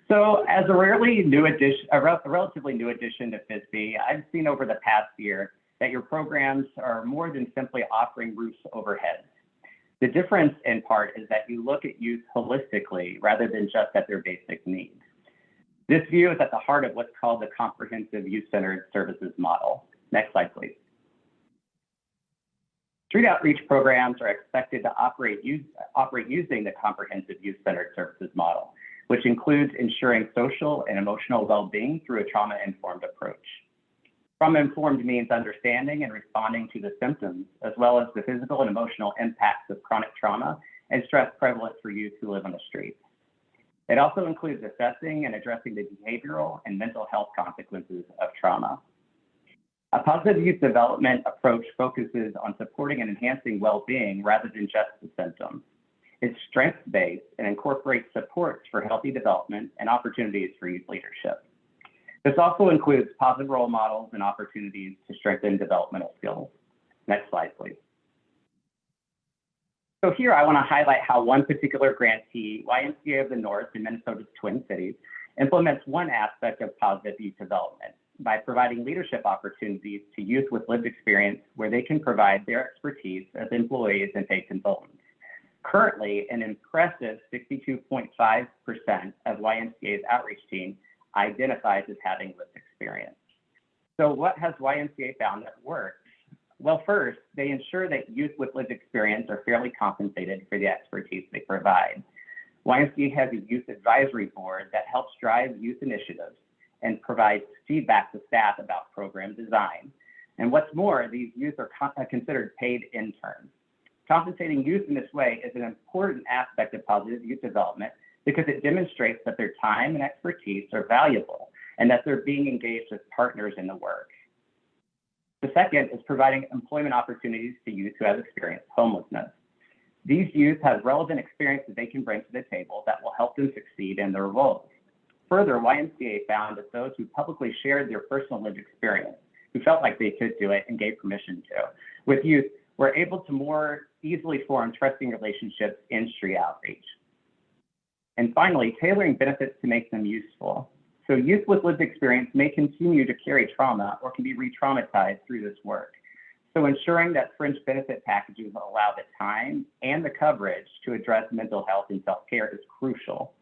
So as a relatively new addition to FISB, I've seen over the past year that your programs are more than simply offering roofs over heads. The difference in part is that you look at youth holistically rather than just at their basic needs. This view is at the heart of what's called the comprehensive youth-centered services model. Next slide, please. Street outreach programs are expected to operate using the comprehensive youth-centered services model, which includes ensuring social and emotional well-being through a trauma-informed approach. Trauma-informed means understanding and responding to the symptoms, as well as the physical and emotional impacts of chronic trauma and stress prevalent for youth who live on the streets. It also includes assessing and addressing the behavioral and mental health consequences of trauma. A positive youth development approach focuses on supporting and enhancing well-being rather than just the symptoms. It's strengths-based and incorporates supports for healthy development and opportunities for youth leadership. This also includes positive role models and opportunities to strengthen developmental skills. Next slide, please. So here I want to highlight how one particular grantee, YMCA of the North in Minnesota's Twin Cities, implements one aspect of positive youth development by providing leadership opportunities to youth with lived experience where they can provide their expertise as employees and paid consultants. Currently, an impressive 62.5% of YMCA's outreach team identifies as having lived experience. So what has YMCA found that works? Well, first, they ensure that youth with lived experience are fairly compensated for the expertise they provide. YMCA has a youth advisory board that helps drive youth initiatives and provides feedback to staff about program design. And what's more, these youth are considered paid interns. Compensating youth in this way is an important aspect of positive youth development because it demonstrates that their time and expertise are valuable and that they're being engaged as partners in the work. The second is providing employment opportunities to youth who have experienced homelessness. These youth have relevant experience that they can bring to the table that will help them succeed in their roles. Further, YMCA found that those who publicly shared their personal lived experience, who felt like they could do it and gave permission to, with youth, were able to more easily form trusting relationships in street outreach. And finally, tailoring benefits to make them useful. So youth with lived experience may continue to carry trauma or can be re-traumatized through this work. So ensuring that fringe benefit packages allow the time and the coverage to address mental health and self-care is crucial.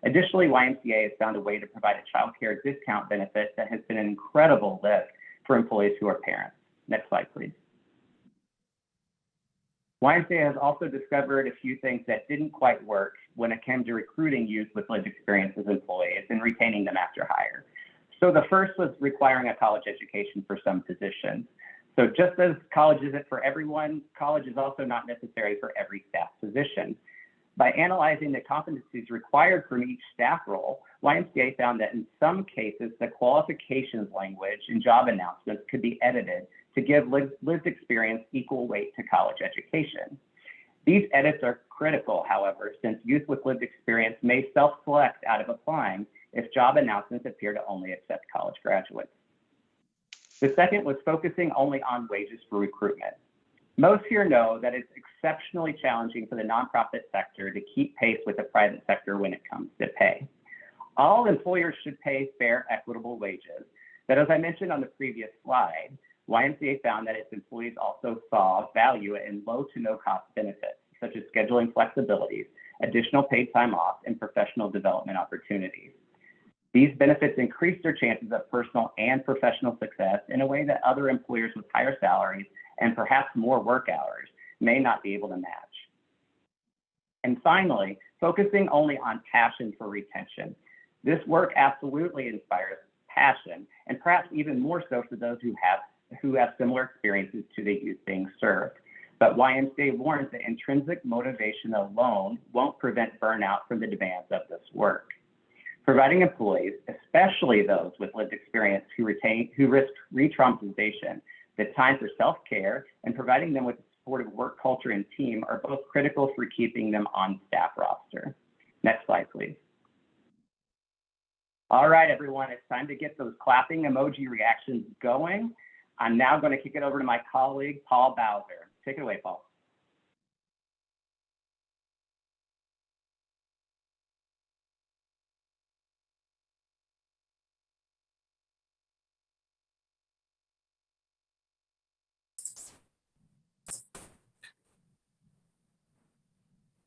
Additionally, YMCA has found a way to provide a child care discount benefit that has been an incredible lift for employees who are parents. Next slide, please. YMCA has also discovered a few things that didn't quite work when it came to recruiting youth with lived experience as employees and retaining them after hire. So the first was requiring a college education for some positions. So just as college isn't for everyone, college is also not necessary for every staff position. By analyzing the competencies required from each staff role, YMCA found that in some cases, the qualifications language in job announcements could be edited to give lived experience equal weight to college education. These edits are critical, however, since youth with lived experience may self-select out of applying if job announcements appear to only accept college graduates. The second was focusing only on wages for recruitment. Most here know that it's exceptionally challenging for the nonprofit sector to keep pace with the private sector when it comes to pay. All employers should pay fair, equitable wages, but as I mentioned on the previous slide, YMCA found that its employees also saw value in low to no cost benefits, such as scheduling flexibilities, additional paid time off, and professional development opportunities. These benefits increase their chances of personal and professional success in a way that other employers with higher salaries and perhaps more work hours may not be able to match. And finally, focusing only on passion for retention. This work absolutely inspires passion, and perhaps even more so for those who have similar experiences to the youth being served. But YMCA warns that intrinsic motivation alone won't prevent burnout from the demands of this work. Providing employees, especially those with lived experience who risk re-traumatization, the time for self-care and providing them with a supportive work culture and team are both critical for keeping them on staff roster. Next slide, please. All right, everyone, it's time to get those clapping emoji reactions going. I'm now going to kick it over to my colleague, Paul Bowser. Take it away, Paul.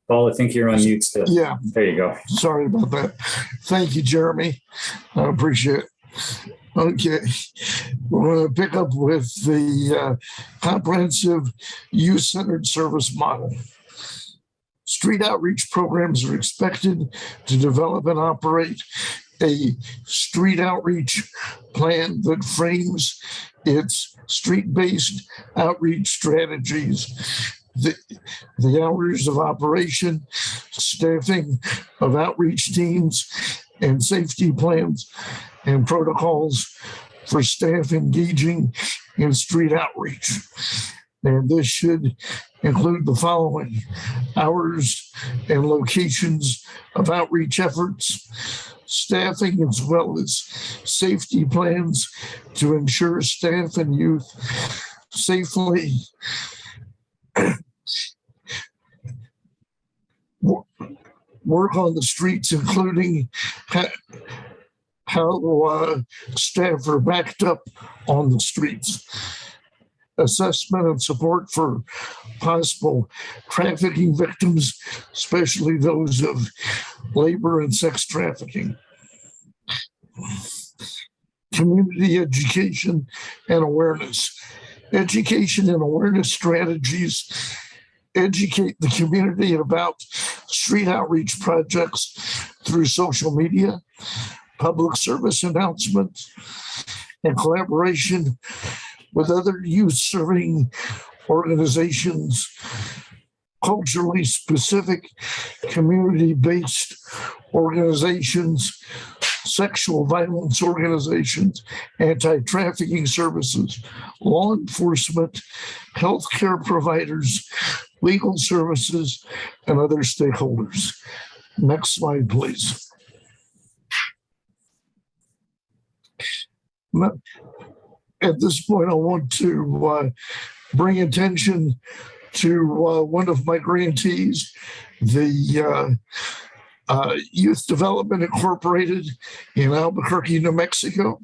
Paul, I think you're on mute still.
Yeah.
There you go.
Sorry about that. Thank you, Jeremy. I appreciate it. Okay, we're going to pick up with the comprehensive youth-centered service model. Street outreach programs are expected to develop and operate a street outreach plan that frames its street-based outreach strategies, the hours of operation, staffing of outreach teams, and safety plans and protocols for staff engaging in street outreach. And this should include the following: hours and locations of outreach efforts, staffing, as well as safety plans to ensure staff and youth safely work on the streets, including how staff are backed up on the streets, assessment and support for possible trafficking victims, especially those of labor and sex trafficking, community education and awareness. Education and awareness strategies educate the community about street outreach projects through social media, public service announcements, and collaboration with other youth serving organizations, culturally specific, community-based organizations, sexual violence organizations, anti-trafficking services, law enforcement, healthcare providers, legal services, and other stakeholders. Next slide, please. At this point, I want to bring attention to one of my grantees, the Youth Development Incorporated in Albuquerque, New Mexico.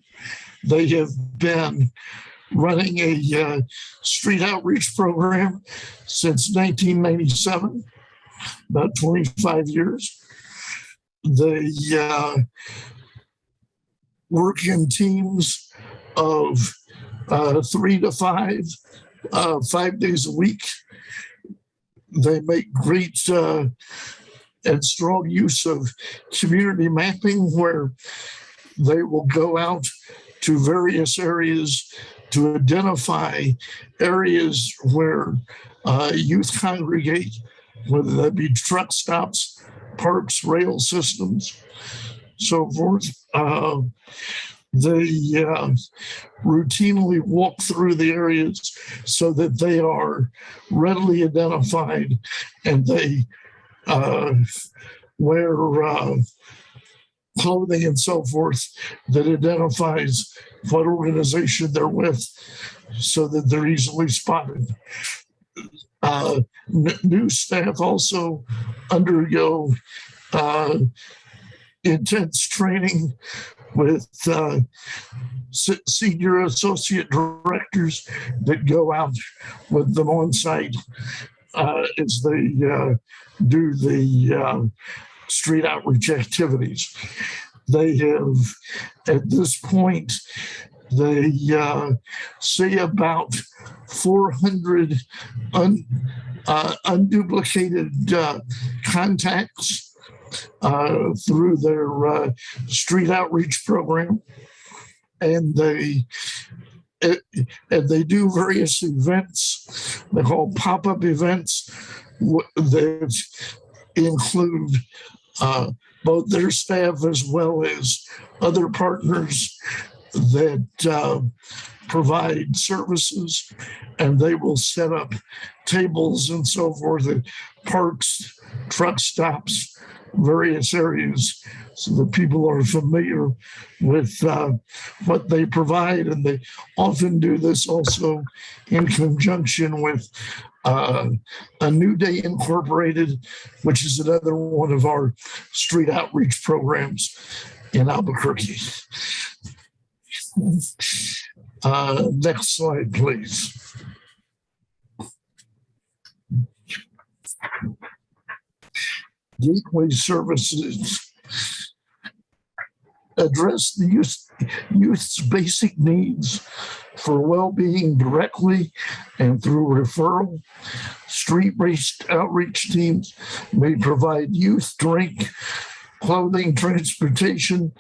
They have been running a street outreach program since 1997, about 25 years. They work in teams of 3 to 5 days a week. They make great and strong use of community mapping, where they will go out to various areas to identify areas where youth congregate, whether that be truck stops, parks, rail systems, so forth. They routinely walk through the areas so that they are readily identified, and they wear clothing and so forth that identifies what organization they're with, so that they're easily spotted. New staff also undergo intense training with senior associate directors that go out with them on site as they do the street outreach activities. They have, at this point, they see about 400 unduplicated contacts through their street outreach program, and they do various events. They call pop-up events that include both their staff as well as other partners that provide services, and they will set up tables and so forth at parks, truck stops, various areas, so that people are familiar with what they provide. And they often do this also in conjunction with A New Day Incorporated, which is another one of our street outreach programs in Albuquerque. Next slide, please. Gateway services address the youth's basic needs for well-being directly and through referral. Street-based outreach teams may provide youth drink, clothing, transportation,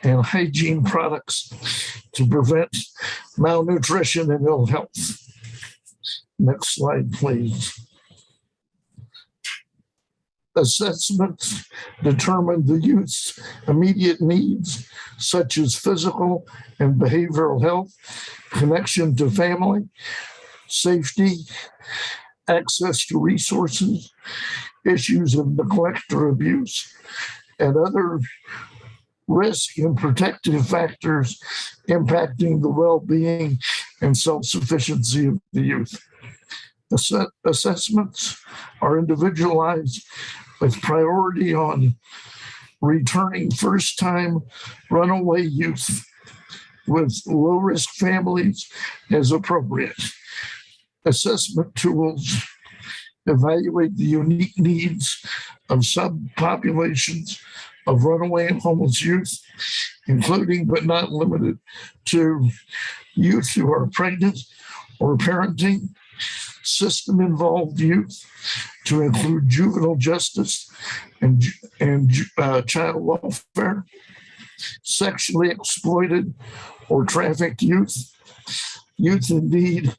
and hygiene products to prevent malnutrition and ill health. Next slide, please. Assessments determine the youth's immediate needs, such as physical and behavioral health, connection to family, safety, access to resources, issues of neglect or abuse, and other risk and protective factors impacting the well-being and self-sufficiency of the youth. Assessments are individualized with priority on returning first-time runaway youth with low-risk families as appropriate. Assessment tools evaluate the unique needs of subpopulations of runaway and homeless youth, including but not limited to youth who are pregnant or parenting, system-involved youth to include juvenile justice and child welfare, sexually exploited or trafficked youth, youth in need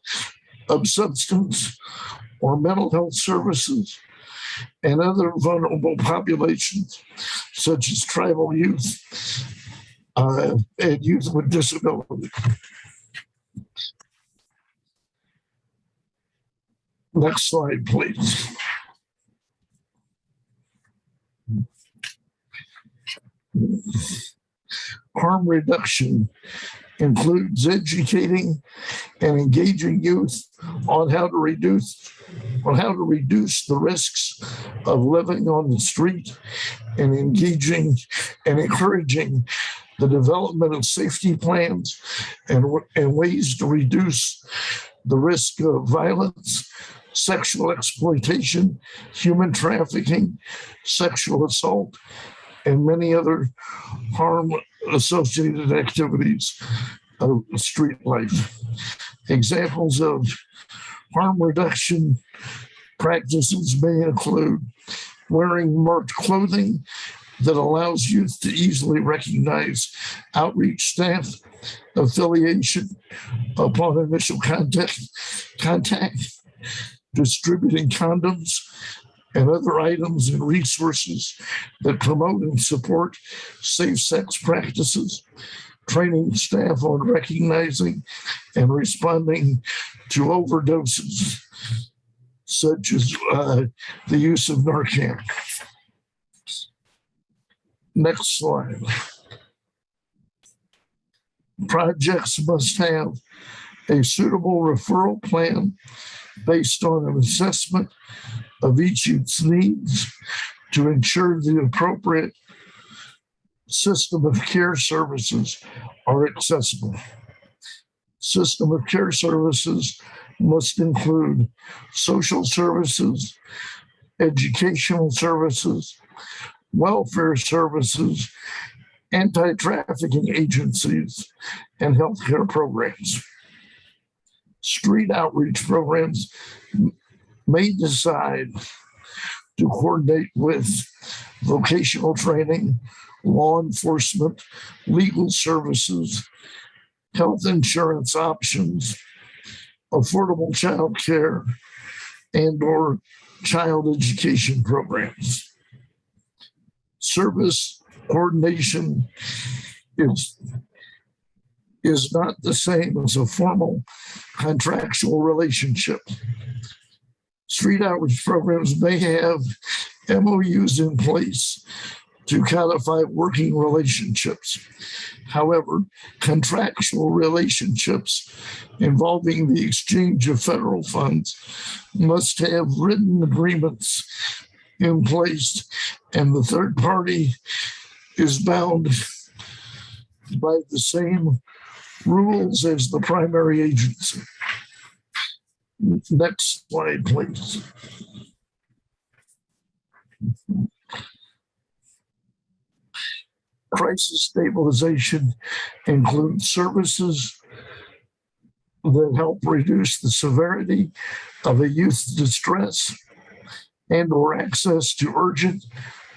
of substance or mental health services, and other vulnerable populations, such as tribal youth and youth with disability. Next slide, please. Harm reduction includes educating and engaging youth on how to reduce the risks of living on the street and engaging and encouraging the development of safety plans and ways to reduce the risk of violence, sexual exploitation, human trafficking, sexual assault, and many other harm-associated activities of street life. Examples of harm reduction practices may include wearing marked clothing that allows youth to easily recognize outreach staff affiliation upon initial contact, distributing condoms and other items and resources that promote and support safe sex practices, training staff on recognizing and responding to overdoses, such as the use of Narcan. Next slide. Projects must have a suitable referral plan based on an assessment of each youth's needs to ensure the appropriate system of care services are accessible. System of care services must include social services, educational services, welfare services, anti-trafficking agencies, and healthcare programs. Street outreach programs may decide to coordinate with vocational training, law enforcement, legal services, health insurance options, affordable child care, and/or child education programs. Service coordination is not the same as a formal contractual relationship. Street outreach programs may have MOUs in place to codify working relationships. However, contractual relationships involving the exchange of federal funds must have written agreements in place, and the third party is bound by the same rules as the primary agency. Next slide, please. Crisis stabilization includes services that help reduce the severity of a youth's distress and/or access to urgent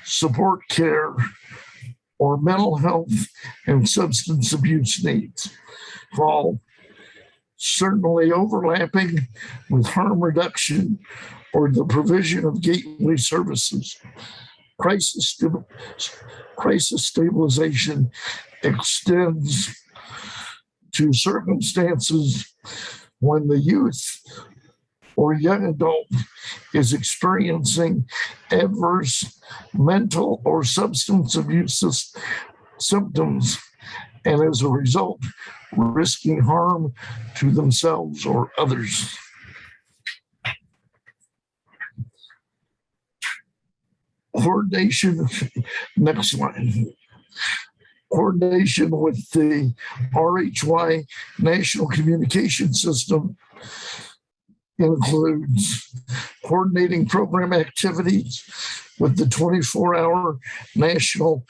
support care or mental health and substance abuse needs, while certainly overlapping with harm reduction or the provision of gateway services. Crisis stabilization extends to circumstances when the youth or young adult is experiencing adverse mental or substance abuse symptoms, and as a result, risking harm to themselves or others. Coordination, next slide. Coordination with the RHY National Communication System includes coordinating program activities with the 24-hour national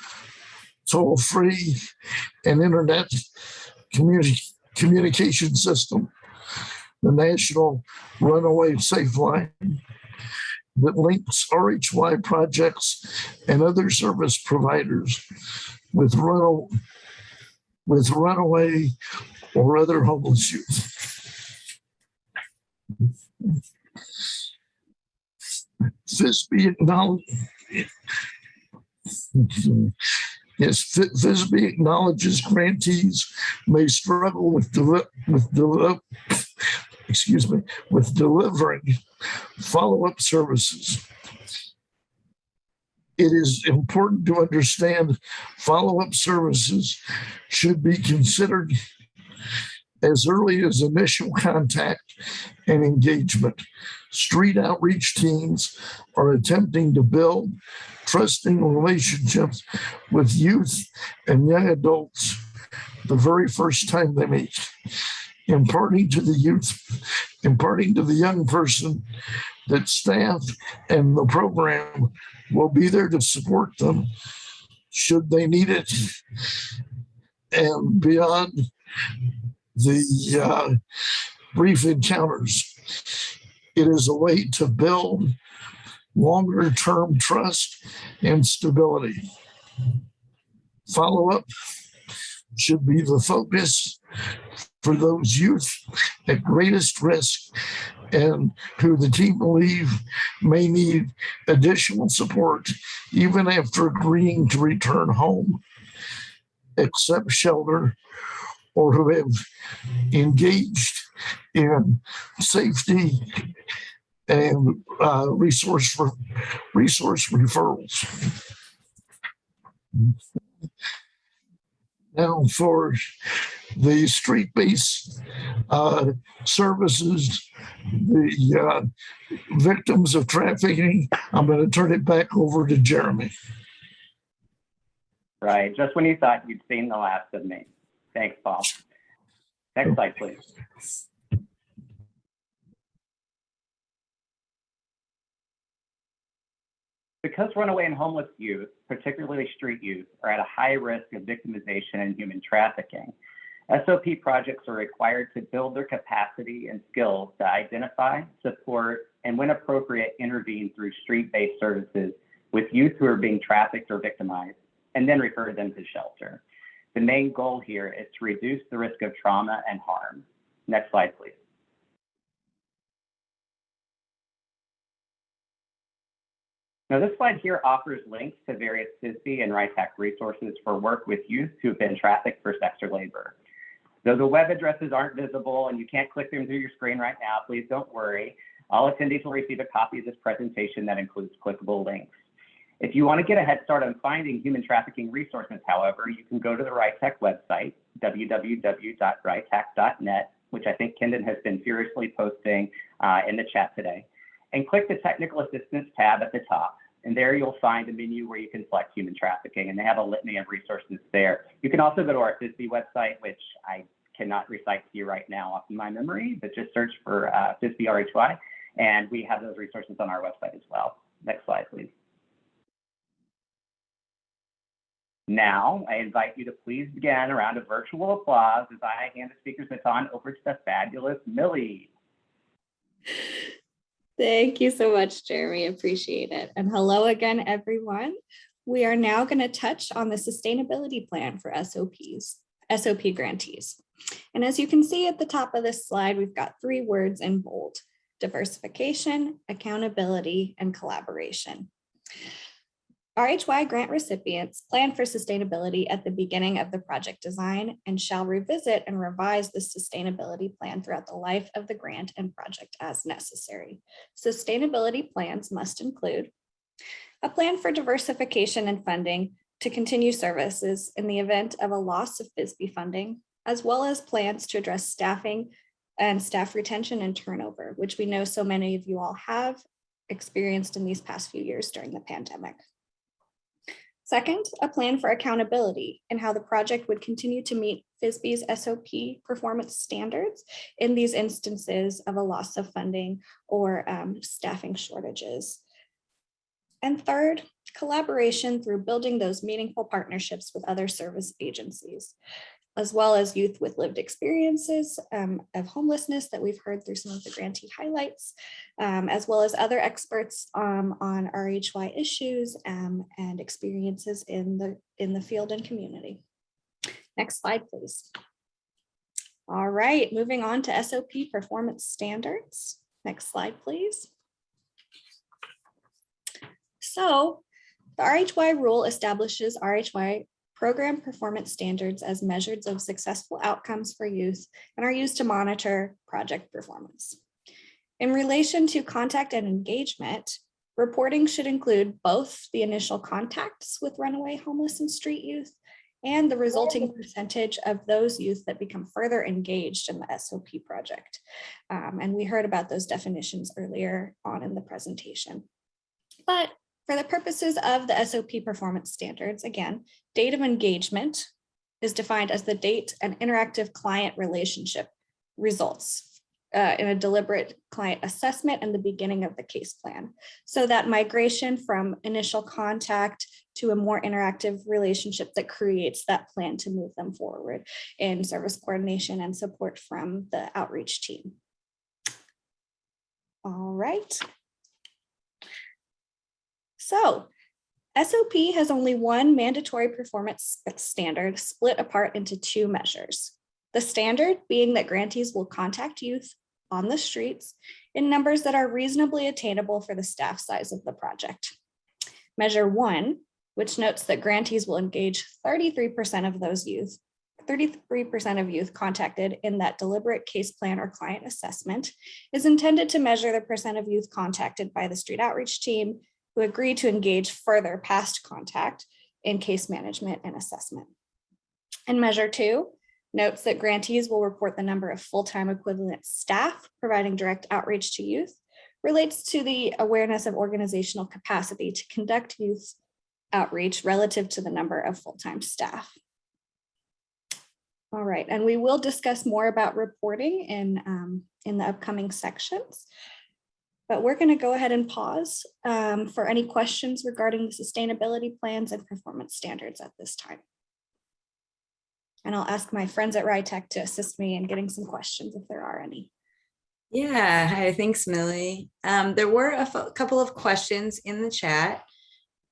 toll-free and internet communication system, the National Runaway Safe Line that links RHY projects and other service providers with runaway or other homeless youth. FISB acknowledges grantees may struggle with delivering follow-up services. It is important to understand follow-up services should be considered as early as initial contact and engagement. Street outreach teams are attempting to build trusting relationships with youth and young adults the very first time they meet. Imparting to the young person that staff and the program will be there to support them should they need it. And beyond the brief encounters, it is a way to build longer-term trust and stability. Follow-up should be the focus for those youth at greatest risk and who the team believe may need additional support even after agreeing to return home, accept shelter, or who have engaged in safety and resource referrals. Now for the street-based services, the victims of trafficking, I'm going to turn it back over to Jeremy.
Right, just when you thought you'd seen the last of me. Thanks, Paul. Next slide, please. Because runaway and homeless youth, particularly street youth, are at a high risk of victimization and human trafficking, SOP projects are required to build their capacity and skills to identify, support, and when appropriate, intervene through street-based services with youth who are being trafficked or victimized, and then refer them to shelter. The main goal here is to reduce the risk of trauma and harm. Next slide, please. Now, this slide here offers links to various FISB and RHY resources for work with youth who have been trafficked for sex or labor. Though the web addresses aren't visible and you can't click them through your screen right now, please don't worry. All attendees will receive a copy of this presentation that includes clickable links. If you want to get a head start on finding human trafficking resources, however, you can go to the RHY website, www.rhytech.net, which I think Kendon has been furiously posting in the chat today, and click the Technical Assistance tab at the top. And there you'll find a menu where you can select human trafficking, and they have a litany of resources there. You can also go to our FISB website, which I cannot recite to you right now off my memory, but just search for FISB RHY, and we have those resources on our website as well. Next slide, please. Now, I invite you to please begin a round of virtual applause as I hand the speaker's baton over to the fabulous Millie.
Thank you so much, Jeremy. Appreciate it. And hello again, everyone. We are now going to touch on the sustainability plan for SOP grantees. And as you can see at the top of this slide, we've got 3 words in bold: diversification, accountability, and collaboration. RHY grant recipients plan for sustainability at the beginning of the project design and shall revisit and revise the sustainability plan throughout the life of the grant and project as necessary. Sustainability plans must include a plan for diversification and funding to continue services in the event of a loss of FISB funding, as well as plans to address staffing and staff retention and turnover, which we know so many of you all have experienced in these past few years during the pandemic. Second, a plan for accountability and how the project would continue to meet FISB's SOP performance standards in these instances of a loss of funding or staffing shortages. And third, collaboration through building those meaningful partnerships with other service agencies, as well as youth with lived experiences of homelessness that we've heard through some of the grantee highlights, as well as other experts on RHY issues and experiences in the field and community. Next slide, please. All right, moving on to SOP performance standards. Next slide, please. So the RHY rule establishes RHY program performance standards as measures of successful outcomes for youth and are used to monitor project performance. In relation to contact and engagement, reporting should include both the initial contacts with runaway homeless and street youth and the resulting percentage of those youth that become further engaged in the SOP project. And we heard about those definitions earlier on in the presentation. But for the purposes of the SOP performance standards, again, date of engagement is defined as the date an interactive client relationship results in a deliberate client assessment and the beginning of the case plan. So that migration from initial contact to a more interactive relationship that creates that plan to move them forward in service coordination and support from the outreach team. All right. So SOP has only one mandatory performance standard split apart into two measures. The standard being that grantees will contact youth on the streets in numbers that are reasonably attainable for the staff size of the project. Measure 1, which notes that grantees will engage 33% of those youth, 33% of youth contacted in that deliberate case plan or client assessment, is intended to measure the percent of youth contacted by the street outreach team who agree to engage further past contact in case management and assessment. And measure 2 notes that grantees will report the number of full-time equivalent staff providing direct outreach to youth, relates to the awareness of organizational capacity to conduct youth outreach relative to the number of full-time staff. All right, and we will discuss more about reporting in the upcoming sections. But we're going to go ahead and pause for any questions regarding the sustainability plans and performance standards at this time. And I'll ask my friends at RHY to assist me in getting some questions if there are any.
Yeah, hi, thanks, Millie. There were a couple of questions in the chat.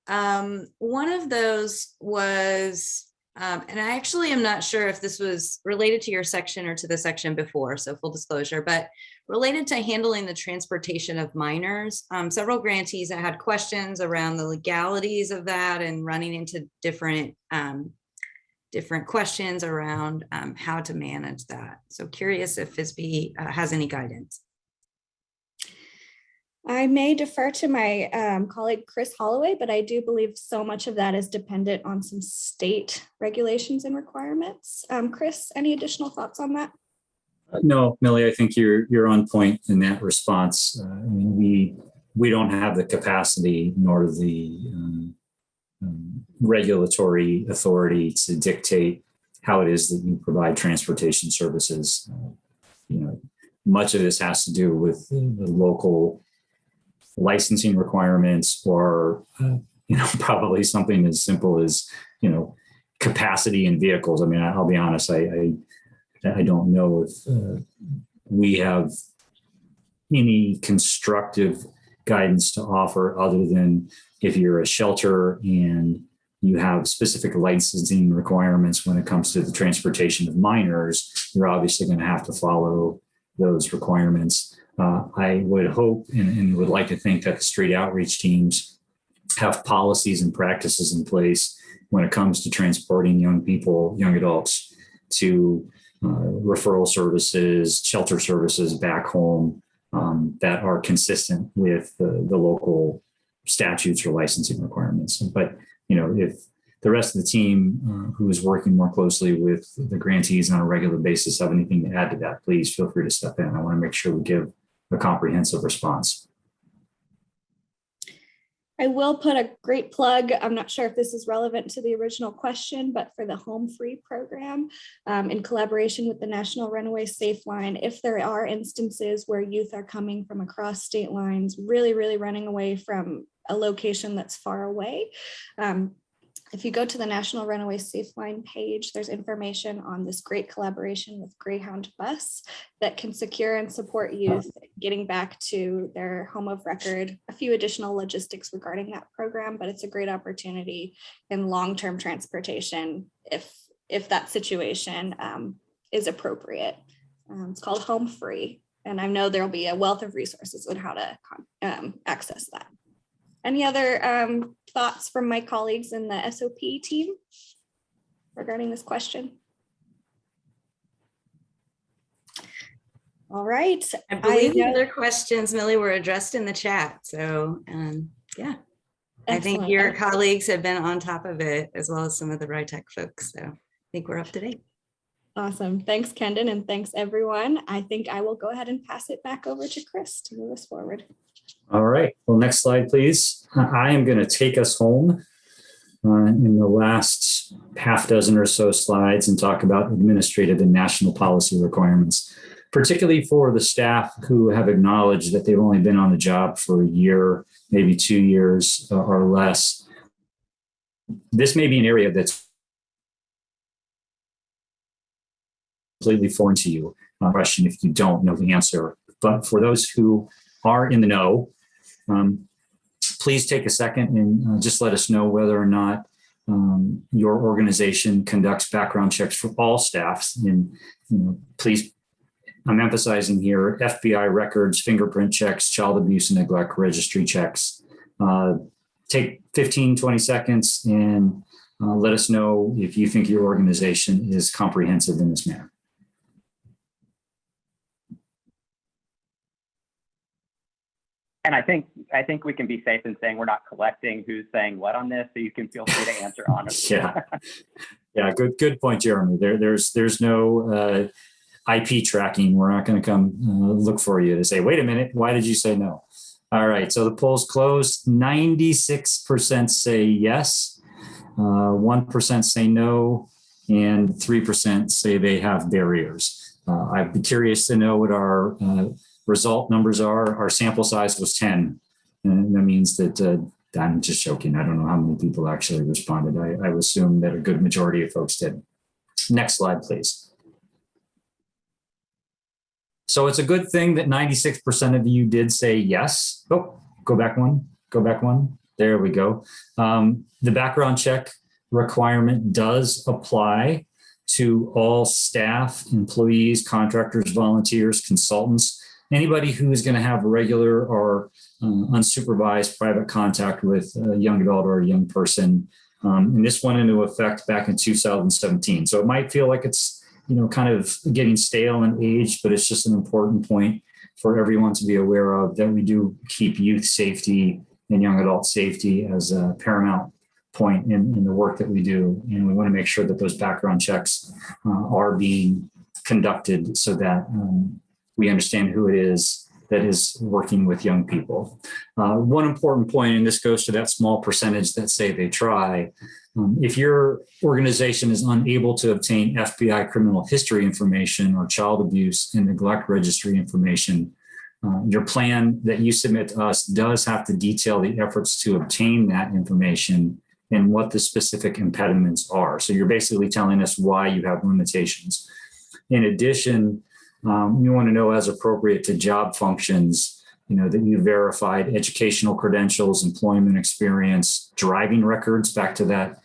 One of those was, and I actually am not sure if this was related to your section or to the section before, so full disclosure, but related to handling the transportation of minors. Several grantees that had questions around the legalities of that and running into different questions around how to manage that. So curious if FISB has any guidance.
I may defer to my colleague, Chris Holloway, but I do believe so much of that is dependent on some state regulations and requirements. Chris, any additional thoughts on that?
No, Millie, I think you're on point in that response. I mean, we don't have the capacity nor the regulatory authority to dictate how it is that you provide transportation services. Much of this has to do with the local licensing requirements, or probably something as simple as capacity in vehicles. I mean, I'll be honest, I don't know if we have any constructive guidance to offer other than if you're a shelter and you have specific licensing requirements when it comes to the transportation of minors, you're obviously going to have to follow those requirements. I would hope and would like to think that the street outreach teams have policies and practices in place when it comes to transporting young people, young adults to referral services, shelter services back home that are consistent with the local statutes or licensing requirements. But, if the rest of the team who is working more closely with the grantees on a regular basis have anything to add to that, please feel free to step in. I want to make sure we give a comprehensive response.
I will put a great plug. I'm not sure if this is relevant to the original question, but for the Home Free program, in collaboration with the National Runaway Safe Line, if there are instances where youth are coming from across state lines, really running away from a location that's far away, if you go to the National Runaway Safe Line page, there's information on this great collaboration with Greyhound Bus that can secure and support youth getting back to their home of record. A few additional logistics regarding that program, but it's a great opportunity in long-term transportation if that situation is appropriate. It's called Home Free, and I know there'll be a wealth of resources on how to access that. Any other thoughts from my colleagues in the SOP team regarding this question? All right.
I believe the other questions, Millie, were addressed in the chat. So yeah, I think your colleagues have been on top of it, as well as some of the RHY folks. So I think we're up to date.
Awesome. Thanks, Kendon, and thanks, everyone. I think I will go ahead and pass it back over to Chris to move us forward.
All right. Well, next slide, please. I am going to take us home in the last half dozen or so slides and talk about administrative and national policy requirements, particularly for the staff who have acknowledged that they've only been on the job for a year, maybe 2 years or less. This may be an area that's completely foreign to you. Question if you don't know the answer. But for those who are in the know, please take a second and just let us know whether or not your organization conducts background checks for all staffs. And please, I'm emphasizing here, FBI records, fingerprint checks, child abuse and neglect registry checks. Take 15, 20 seconds and let us know if you think your organization is comprehensive in this manner.
And I think we can be safe in saying we're not collecting who's saying what on this, so you can feel free to answer honestly.
Yeah, good point, Jeremy. There's no IP tracking. We're not going to come look for you to say, wait a minute, why did you say no? All right, so the poll's closed. 96% say yes, 1% say no, and 3% say they have barriers. I'd be curious to know what our result numbers are. Our sample size was 10. And that means that I'm just joking. I don't know how many people actually responded. I would assume that a good majority of folks did. Next slide, please. So it's a good thing that 96% of you did say yes. Oh, go back one. There we go. The background check requirement does apply to all staff, employees, contractors, volunteers, consultants, anybody who is going to have regular or unsupervised private contact with a young adult or a young person. And this went into effect back in 2017. So it might feel like it's, kind of getting stale and aged, but it's just an important point for everyone to be aware of, that we do keep youth safety and young adult safety as a paramount point in the work that we do. And we want to make sure that those background checks are being conducted so that we understand who it is that is working with young people. One important point, and this goes to that small percentage that say they try, if your organization is unable to obtain FBI criminal history information or child abuse and neglect registry information, your plan that you submit to us does have to detail the efforts to obtain that information and what the specific impediments are. So you're basically telling us why you have limitations. In addition, we want to know, as appropriate to job functions, that you verified educational credentials, employment experience, driving records, back to that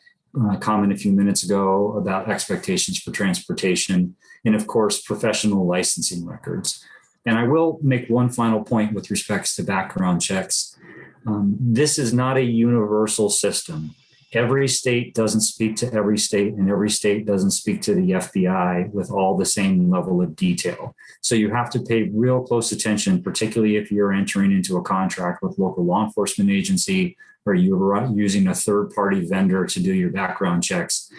comment a few minutes ago about expectations for transportation, and of course, professional licensing records. And I will make one final point with respects to background checks. This is not a universal system. Every state doesn't speak to every state, and every state doesn't speak to the FBI with all the same level of detail. So you have to pay real close attention, particularly if you're entering into a contract with local law enforcement agency or you're using a third-party vendor to do your background checks.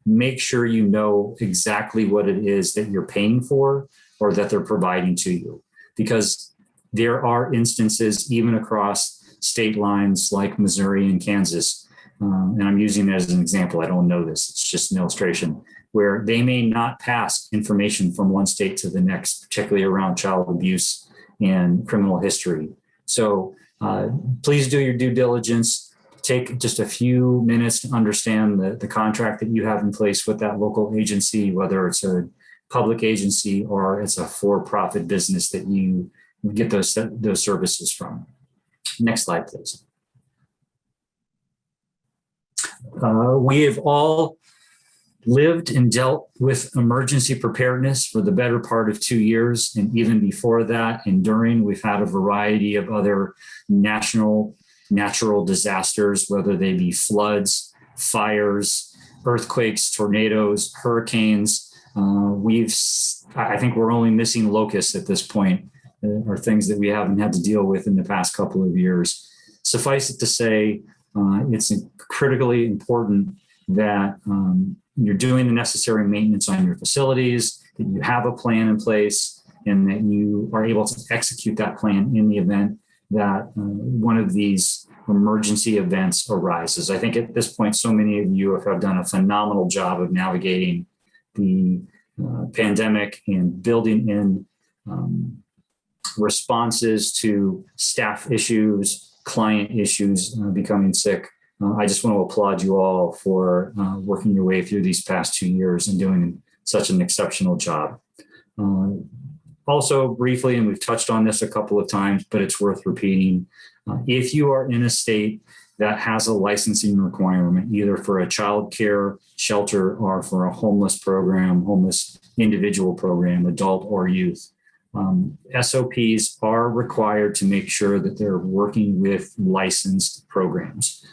Make sure you know exactly what it is that you're paying for or that they're providing to you, because there are instances, even across state lines like Missouri and Kansas. And I'm using that as an example. I don't know this. It's just an illustration where they may not pass information from one state to the next, particularly around child abuse and criminal history. So please do your due diligence. Take just a few minutes to understand the contract that you have in place with that local agency, whether it's a public agency or it's a for-profit business that you get those services from. Next slide, please. We have all lived and dealt with emergency preparedness for the better part of 2 years. And even before that and during, we've had a variety of other natural disasters, whether they be floods, fires, earthquakes, tornadoes, hurricanes. I think we're only missing locusts at this point, or things that we haven't had to deal with in the past couple of years. Suffice it to say, it's critically important that you're doing the necessary maintenance on your facilities, that you have a plan in place, and that you are able to execute that plan in the event that one of these emergency events arises. I think at this point, so many of you have done a phenomenal job of navigating the pandemic and building in responses to staff issues, client issues, becoming sick. I just want to applaud you all for working your way through these past 2 years and doing such an exceptional job. Also briefly, and we've touched on this a couple of times, but it's worth repeating. If you are in a state that has a licensing requirement, either for a child care shelter or for a homeless program, homeless individual program, adult or youth, SOPs are required to make sure that they're working with licensed programs.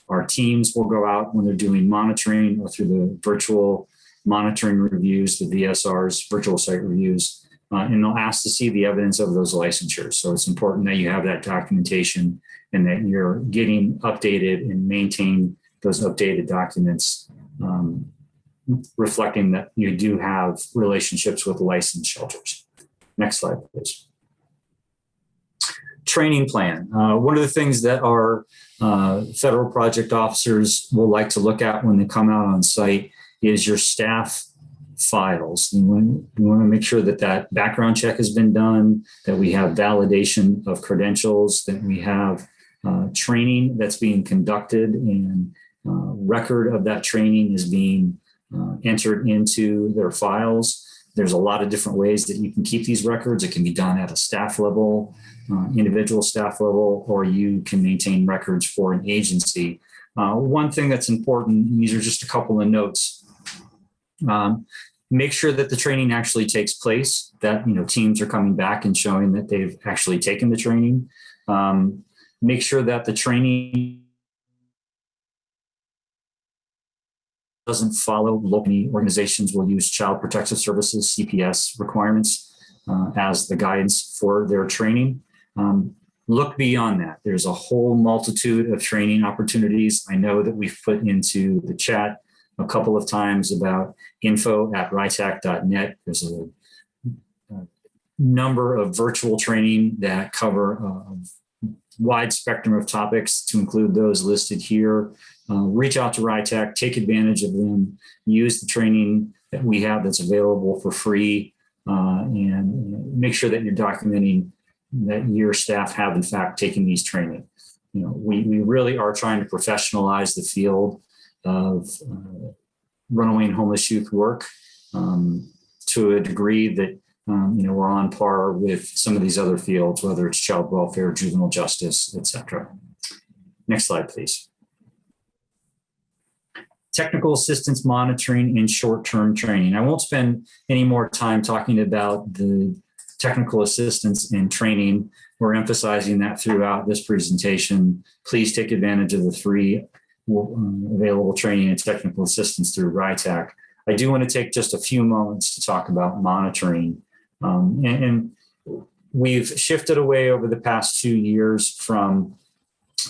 Our teams will go out when they're doing monitoring or through the virtual monitoring reviews, the VSRs, virtual site reviews, and they'll ask to see the evidence of those licensures. So it's important that you have that documentation and that you're getting updated and maintain those updated documents, reflecting that you do have relationships with licensed shelters. Next slide, please. Training plan. One of the things that our federal project officers will like to look at when they come out on site is your staff files. You want to make sure that that background check has been done, that we have validation of credentials, that we have training that's being conducted, and record of that training is being entered into their files. There's a lot of different ways that you can keep these records. It can be done at a staff level, individual staff level, or you can maintain records for an agency. One thing that's important, and these are just a couple of notes, make sure that the training actually takes place, that teams are coming back and showing that they've actually taken the training. Make sure that the training doesn't follow local organizations will use Child Protective Services, CPS requirements as the guidance for their training. Look beyond that. There's a whole multitude of training opportunities. I know that we've put into the chat a couple of times about info@rytac.net. There's a number of virtual training that cover a wide spectrum of topics, to include those listed here. Reach out to RHY, take advantage of them, use the training that we have that's available for free, and make sure that you're documenting that your staff have in fact taken these training. We really are trying to professionalize the field of runaway and homeless youth work to a degree that we're on par with some of these other fields, whether it's child welfare, juvenile justice, etc. Next slide, please. Technical assistance monitoring and short-term training. I won't spend any more time talking about the technical assistance and training. We're emphasizing that throughout this presentation. Please take advantage of the free available training and technical assistance through RHY. I do want to take just a few moments to talk about monitoring. And we've shifted away over the past 2 years from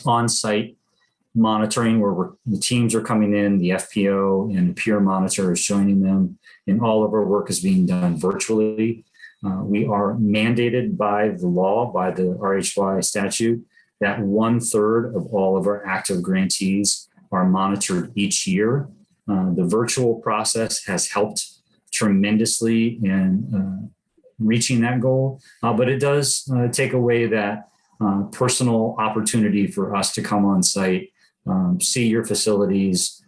on-site monitoring, where the teams are coming in, the FPO and the peer monitor is joining them, and all of our work is being done virtually. We are mandated by the law, by the RHY statute, that 1/3 of all of our active grantees are monitored each year. The virtual process has helped tremendously in reaching that goal, but it does take away that personal opportunity for us to come on site, see your facilities,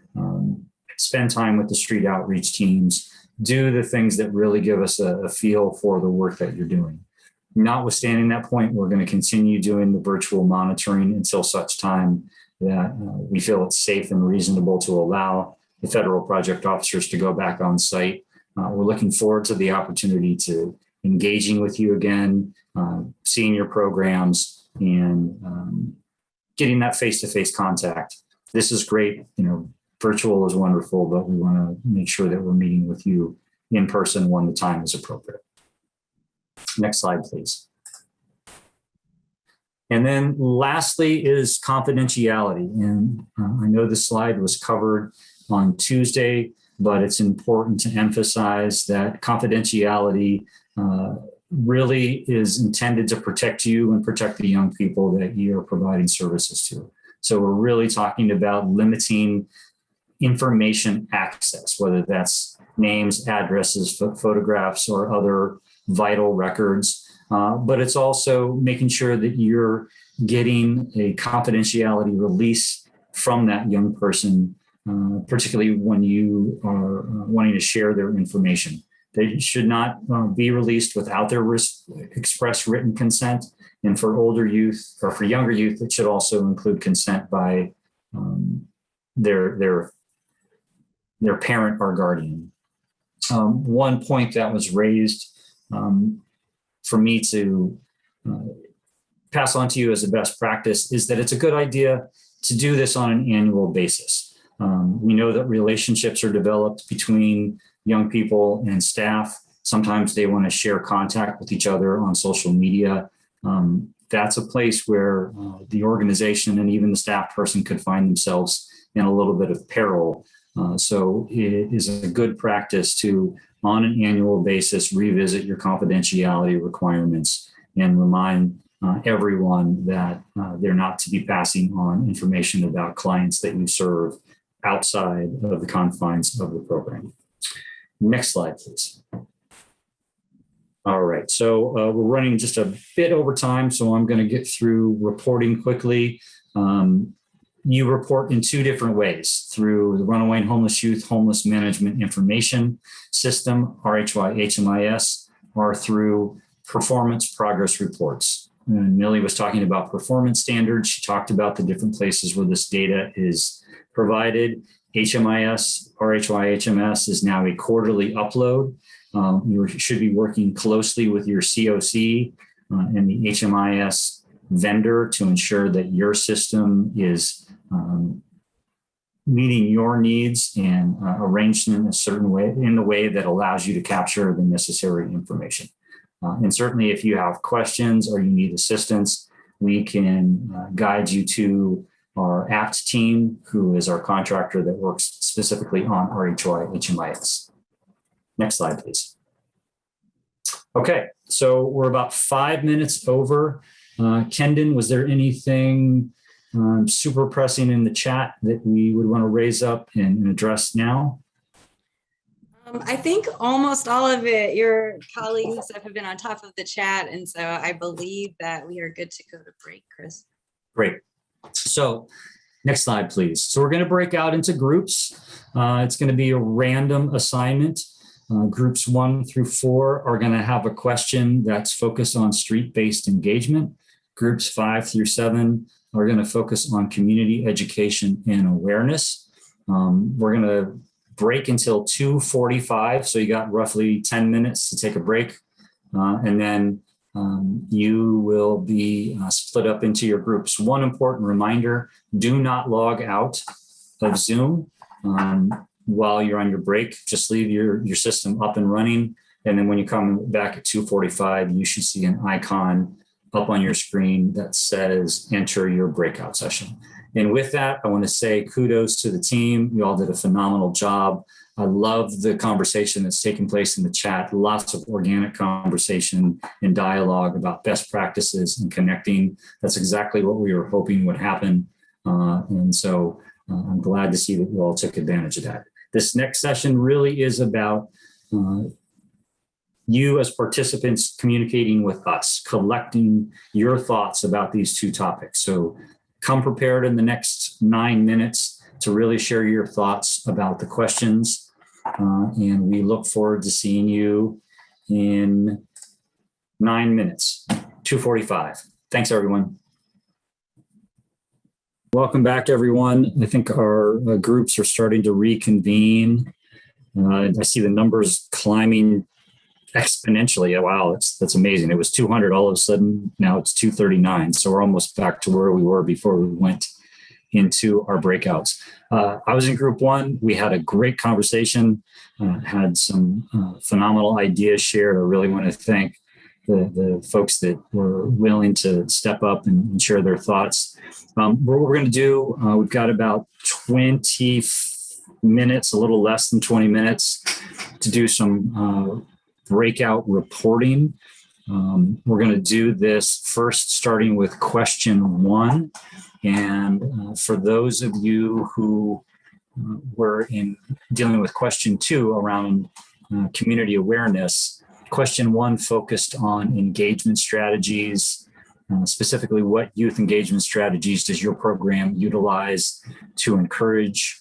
spend time with the street outreach teams, do the things that really give us a feel for the work that you're doing. Notwithstanding that point, we're going to continue doing the virtual monitoring until such time that we feel it's safe and reasonable to allow the federal project officers to go back on site. We're looking forward to the opportunity to engaging with you again, seeing your programs, and getting that face-to-face contact. This is great. Virtual is wonderful, but we want to make sure that we're meeting with you in person when the time is appropriate. Next slide, please. And then lastly is confidentiality. And I know this slide was covered on Tuesday, but it's important to emphasize that confidentiality really is intended to protect you and protect the young people that you are providing services to. So we're really talking about limiting information access, whether that's names, addresses, photographs, or other vital records. But it's also making sure that you're getting a confidentiality release from that young person, particularly when you are wanting to share their information. They should not be released without their express written consent. And for older youth or for younger youth, it should also include consent by their parent or guardian. One point that was raised for me to pass on to you as a best practice is that it's a good idea to do this on an annual basis. We know that relationships are developed between young people and staff. Sometimes they want to share contact with each other on social media. That's a place where the organization and even the staff person could find themselves in a little bit of peril. So it is a good practice to, on an annual basis, revisit your confidentiality requirements and remind everyone that they're not to be passing on information about clients that you serve outside of the confines of the program. Next slide, please. All right, so we're running just a bit over time, so I'm going to get through reporting quickly. You report in two different ways: through the Runaway and Homeless Youth Homeless Management Information System, RHY HMIS, or through performance progress reports. And Millie was talking about performance standards. She talked about the different places where this data is provided. HMIS, RHY HMS is now a quarterly upload. You should be working closely with your COC and the HMIS vendor to ensure that your system is meeting your needs and arranged in a certain way, in the way that allows you to capture the necessary information. And certainly if you have questions or you need assistance, we can guide you to our APT team, who is our contractor that works specifically on RHY HMIS. Next slide, please. Okay, so we're about 5 minutes over. Kendon, was there anything super pressing in the chat that we would want to raise up and address now?
I think almost all of it, your colleagues and stuff have been on top of the chat. And so I believe that we are good to go to break, Chris.
Great. So next slide, please. So we're going to break out into groups. It's going to be a random assignment. Groups 1 through 4 are going to have a question that's focused on street-based engagement. Groups 5 through 7 are going to focus on community education and awareness. We're going to break until 2:45. So you got roughly 10 minutes to take a break. And then you will be split up into your groups. One important reminder: do not log out of Zoom while you're on your break. Just leave your system up and running. And then when you come back at 2:45, you should see an icon up on your screen that says enter your breakout session. And with that, I want to say kudos to the team. You all did a phenomenal job. I love the conversation that's taking place in the chat. Lots of organic conversation and dialogue about best practices and connecting. That's exactly what we were hoping would happen. And so I'm glad to see that you all took advantage of that. This next session really is about you as participants communicating with us, collecting your thoughts about these two topics. So come prepared in the next 9 minutes to really share your thoughts about the questions. And we look forward to seeing you in 9 minutes, 2:45. Thanks, everyone. Welcome back, everyone. I think our groups are starting to reconvene. I see the numbers climbing exponentially. Wow, that's amazing. It was 200 all of a sudden. Now it's 239. So we're almost back to where we were before we went into our breakouts. I was in group one. We had a great conversation, had some phenomenal ideas shared. I really want to thank the folks that were willing to step up and share their thoughts. What we're going to do, we've got about 20 minutes, a little less than 20 minutes to do some breakout reporting. We're going to do this first, starting with question 1. And for those of you who were dealing with question 2 around community awareness, question 1 focused on engagement strategies. Specifically, what youth engagement strategies does your program utilize to encourage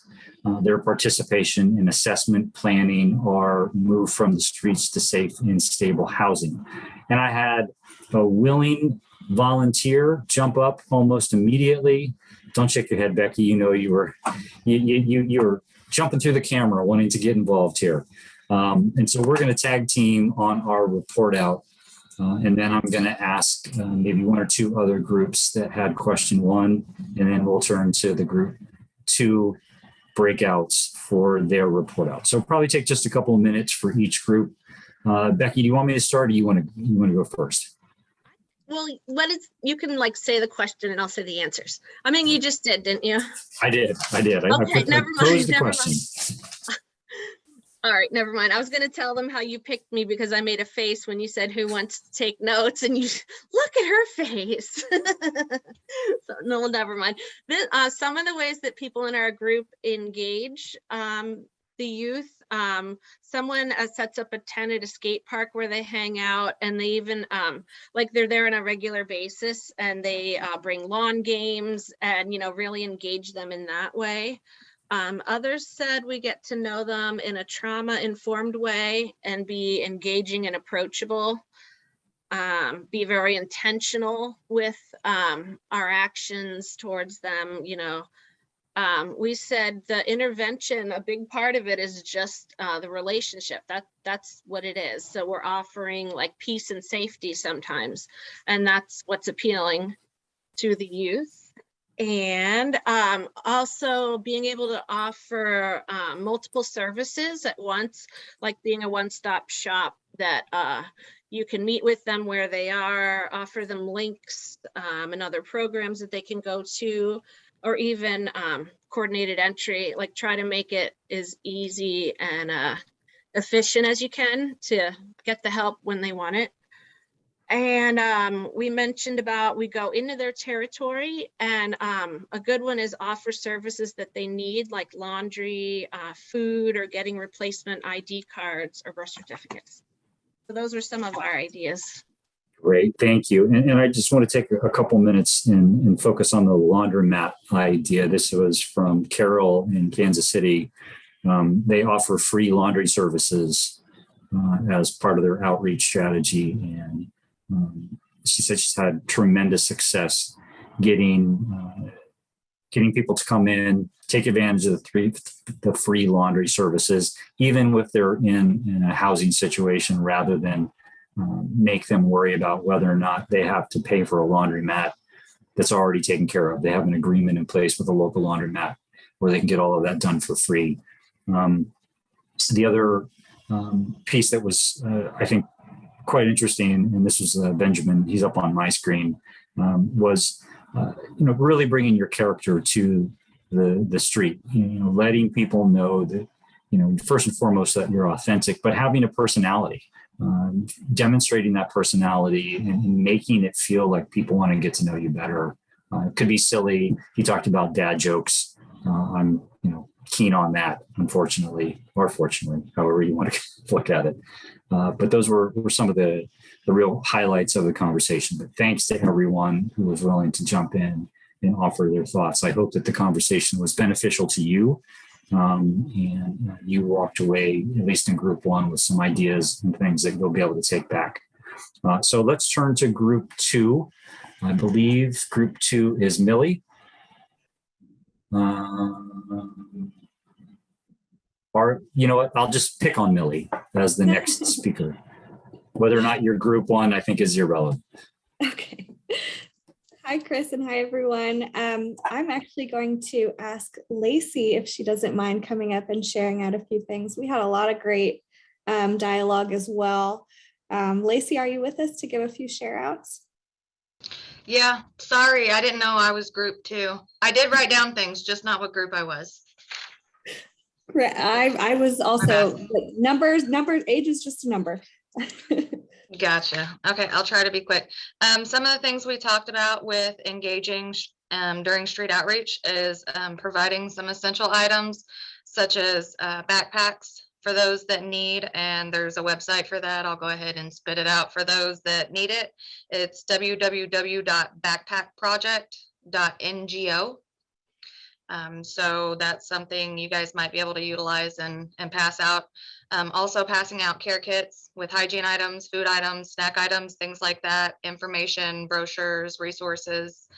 their participation in assessment, planning, or move from the streets to safe and stable housing? And I had a willing volunteer jump up almost immediately. Don't shake your head, Becky. You know you were jumping through the camera wanting to get involved here. And so we're going to tag team on our report out. And then I'm going to ask maybe 1 or 2 other groups that had question 1, and then we'll turn to the group 2 breakouts for their report out. So it'll probably take just a couple of minutes for each group. Becky, do you want me to start, or you want to go first?
Well, you can say the question and I'll say the answers. I mean, you just did, didn't you?
I did.
Okay, never mind.
The question.
All right, never mind. I was going to tell them how you picked me because I made a face when you said who wants to take notes, and you look at her face. So, no, never mind. Some of the ways that people in our group engage the youth. Someone sets up a tent at a skate park where they hang out, and they even they're there on a regular basis, and they bring lawn games and really engage them in that way. Others said we get to know them in a trauma-informed way and be engaging and approachable, be very intentional with our actions towards them. We said the intervention, a big part of it is just the relationship. That's what it is. So we're offering peace and safety sometimes, and that's what's appealing to the youth. And also being able to offer multiple services at once, like being a one-stop shop that you can meet with them where they are, offer them links and other programs that they can go to, or even coordinated entry, try to make it as easy and efficient as you can to get the help when they want it. And we mentioned about we go into their territory, and a good one is offer services that they need, like laundry, food, or getting replacement ID cards or birth certificates. So those are some of our ideas.
Great, thank you. And I just want to take a couple minutes and focus on the laundromat idea. This was from Carol in Kansas City. They offer free laundry services as part of their outreach strategy. And she said she's had tremendous success getting people to come in, take advantage of the free laundry services, even if they're in a housing situation, rather than make them worry about whether or not they have to pay for a laundromat that's already taken care of. They have an agreement in place with a local laundromat where they can get all of that done for free. The other piece that was, I think, quite interesting, and this was Benjamin, he's up on my screen, was really bringing your character to the street, letting people know that, first and foremost, that you're authentic, but having a personality, demonstrating that personality and making it feel like people want to get to know you better. It could be silly. He talked about dad jokes. I'm, keen on that, unfortunately, or fortunately, however you want to look at it. But those were some of the real highlights of the conversation. But thanks to everyone who was willing to jump in and offer their thoughts. I hope that the conversation was beneficial to you. And you walked away, at least in group one, with some ideas and things that you'll be able to take back. So let's turn to group two. I believe group two is Millie. Or, you know what, I'll just pick on Millie as the next speaker. Whether or not you're group one, I think is irrelevant.
Okay. Hi, Chris, and hi, everyone. I'm actually going to ask Lacey if she doesn't mind coming up and sharing out a few things. We had a lot of great dialogue as well. Lacey, are you with us to give a few share outs?
Yeah, sorry, I didn't know I was group two. I did write down things, just not what group I was.
I was also numbers, age is just a number.
Gotcha. Okay, I'll try to be quick. Some of the things we talked about with engaging during street outreach is providing some essential items such as backpacks for those that need, and there's a website for that. I'll go ahead and spit it out for those that need it. It's www.backpackproject.ngo. So that's something you guys might be able to utilize and pass out. Also passing out care kits with hygiene items, food items, snack items, things like that, information, brochures, resources.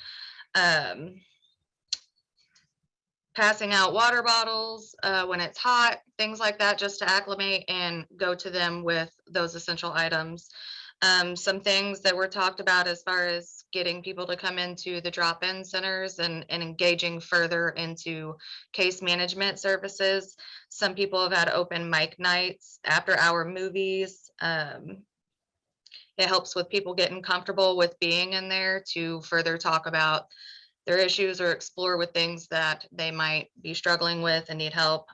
Passing out water bottles when it's hot, things like that, just to acclimate and go to them with those essential items. Some things that were talked about as far as getting people to come into the drop-in centers and engaging further into case management services. Some people have had open mic nights, after-hour movies. It helps with people getting comfortable with being in there to further talk about their issues or explore with things that they might be struggling with and need help.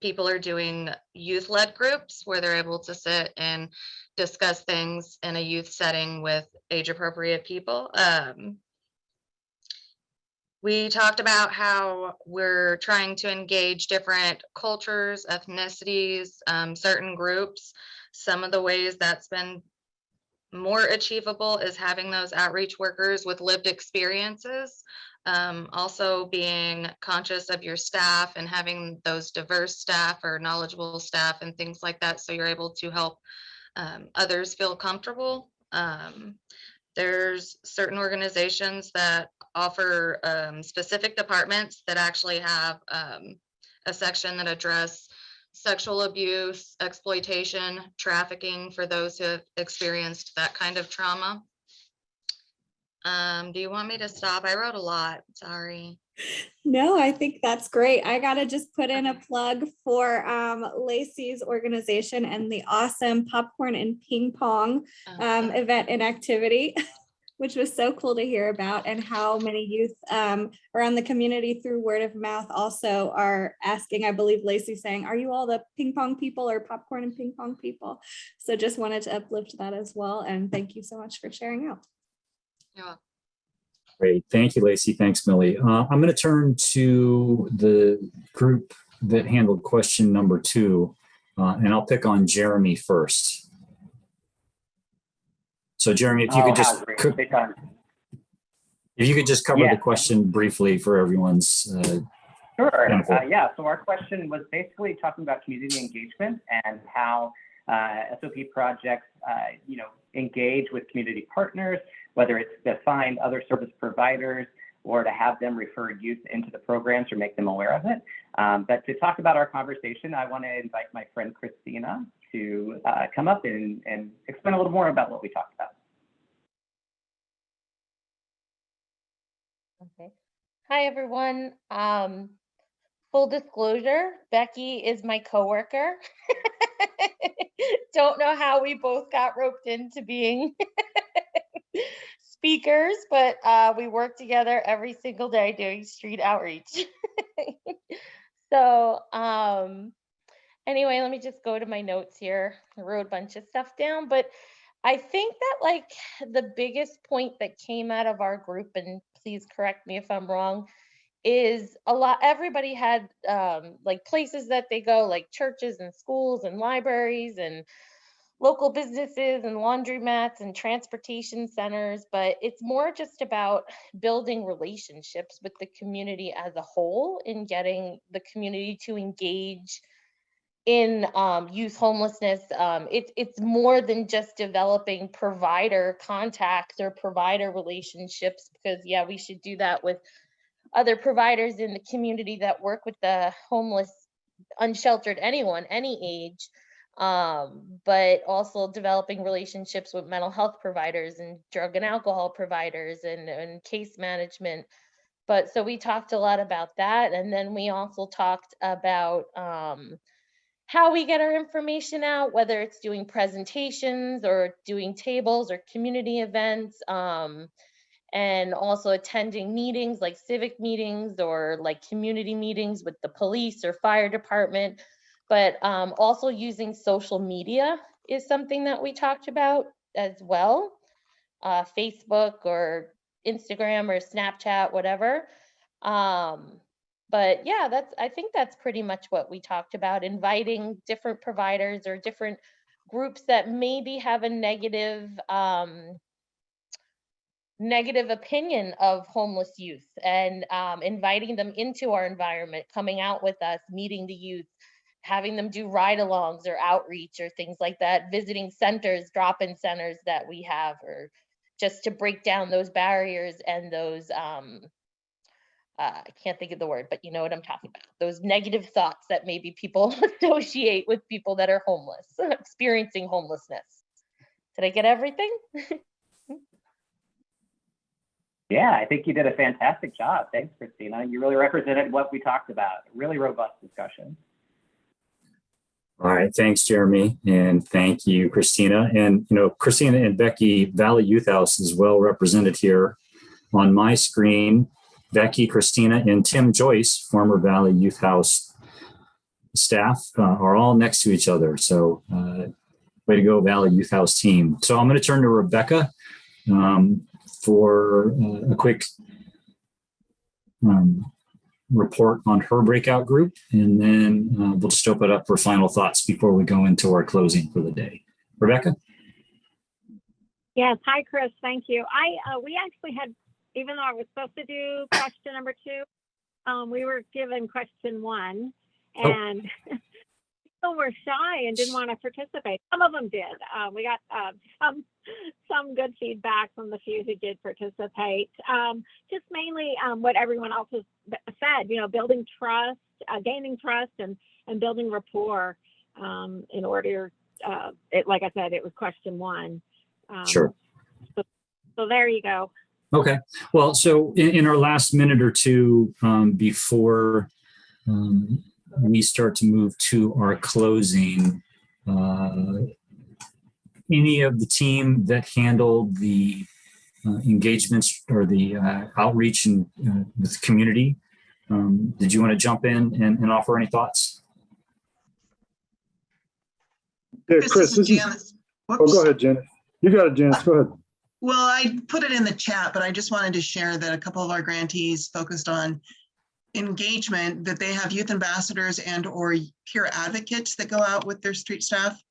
People are doing youth-led groups where they're able to sit and discuss things in a youth setting with age-appropriate people. We talked about how we're trying to engage different cultures, ethnicities, certain groups. Some of the ways that's been more achievable is having those outreach workers with lived experiences. Also being conscious of your staff and having those diverse staff or knowledgeable staff and things like that, so you're able to help others feel comfortable. There's certain organizations that offer specific departments that actually have a section that address sexual abuse, exploitation, trafficking for those who have experienced that kind of trauma. Do you want me to stop? I wrote a lot, sorry.
No, I think that's great. I got to just put in a plug for Lacey's organization and the awesome popcorn and ping pong event and activity, which was so cool to hear about, and how many youth around the community through word of mouth also are asking, I believe Lacey saying, are you all the ping pong people or popcorn and ping pong people? So just wanted to uplift that as well. And thank you so much for sharing out.
Yeah.
Great. Thank you, Lacey. Thanks, Millie. I'm going to turn to the group that handled question number 2, and I'll pick on Jeremy first. So, Jeremy, if you could just cover the question briefly for everyone's
Sure.
benefit.
Yeah. So our question was basically talking about community engagement and how SOP projects, engage with community partners, whether it's to find other service providers or to have them refer youth into the programs or make them aware of it. But to talk about our conversation, I want to invite my friend Christina to come up and explain a little more about what we talked about.
Okay. Hi, everyone. Full disclosure, Becky is my coworker. Don't know how we both got roped into being speakers, but we work together every single day doing street outreach. So anyway, let me just go to my notes here. I wrote a bunch of stuff down, but I think that like the biggest point that came out of our group, and please correct me if I'm wrong, is everybody had like places that they go, like churches and schools and libraries and local businesses and laundromats and transportation centers, but it's more just about building relationships with the community as a whole and getting the community to engage in youth homelessness. It's more than just developing provider contacts or provider relationships, because yeah, we should do that with other providers in the community that work with the homeless, unsheltered, anyone, any age, but also developing relationships with mental health providers and drug and alcohol providers and case management. But so we talked a lot about that. And then we also talked about how we get our information out, whether it's doing presentations or doing tables or community events, and also attending meetings like civic meetings or like community meetings with the police or fire department. But also using social media is something that we talked about as well, Facebook or Instagram or Snapchat, whatever. But yeah, I think that's pretty much what we talked about, inviting different providers or different groups that maybe have a negative opinion of homeless youth, and inviting them into our environment, coming out with us, meeting the youth, having them do ride-alongs or outreach or things like that, visiting centers, drop-in centers that we have, or just to break down those barriers and those I can't think of the word, but you know what I'm talking about. Those negative thoughts that maybe people associate with people that are homeless, experiencing homelessness. Did I get everything?
Yeah, I think you did a fantastic job. Thanks, Christina. You really represented what we talked about. Really robust discussion.
All right, thanks, Jeremy, and thank you, Christina. And Christina and Becky, Valley Youth House is well represented here on my screen. Becky, Christina, and Tim Joyce, former Valley Youth House staff, are all next to each other. So way to go, Valley Youth House team. So I'm going to turn to Rebecca for a quick report on her breakout group, and then we'll just open it up for final thoughts before we go into our closing for the day. Rebecca?
Yes. Hi, Chris. Thank you. We actually had, even though I was supposed to do question number 2, we were given question 1, and people were shy and didn't want to participate. Some of them did. We got some good feedback from the few who did participate. Just mainly what everyone else has said, building trust, gaining trust, and building rapport in order. Like I said, it was question 1.
Sure.
So there you go.
Okay. Well, so in our last minute or two before we start to move to our closing, any of the team that handled the engagements or the outreach and with the community, did you want to jump in and offer any thoughts?
Yeah, Chris, this is Janice. Oh, go ahead, Janice. You got it, Janice. Go ahead.
Well, I put it in the chat, but I just wanted to share that a couple of our grantees focused on engagement, that they have youth ambassadors and or peer advocates that go out with their street staff.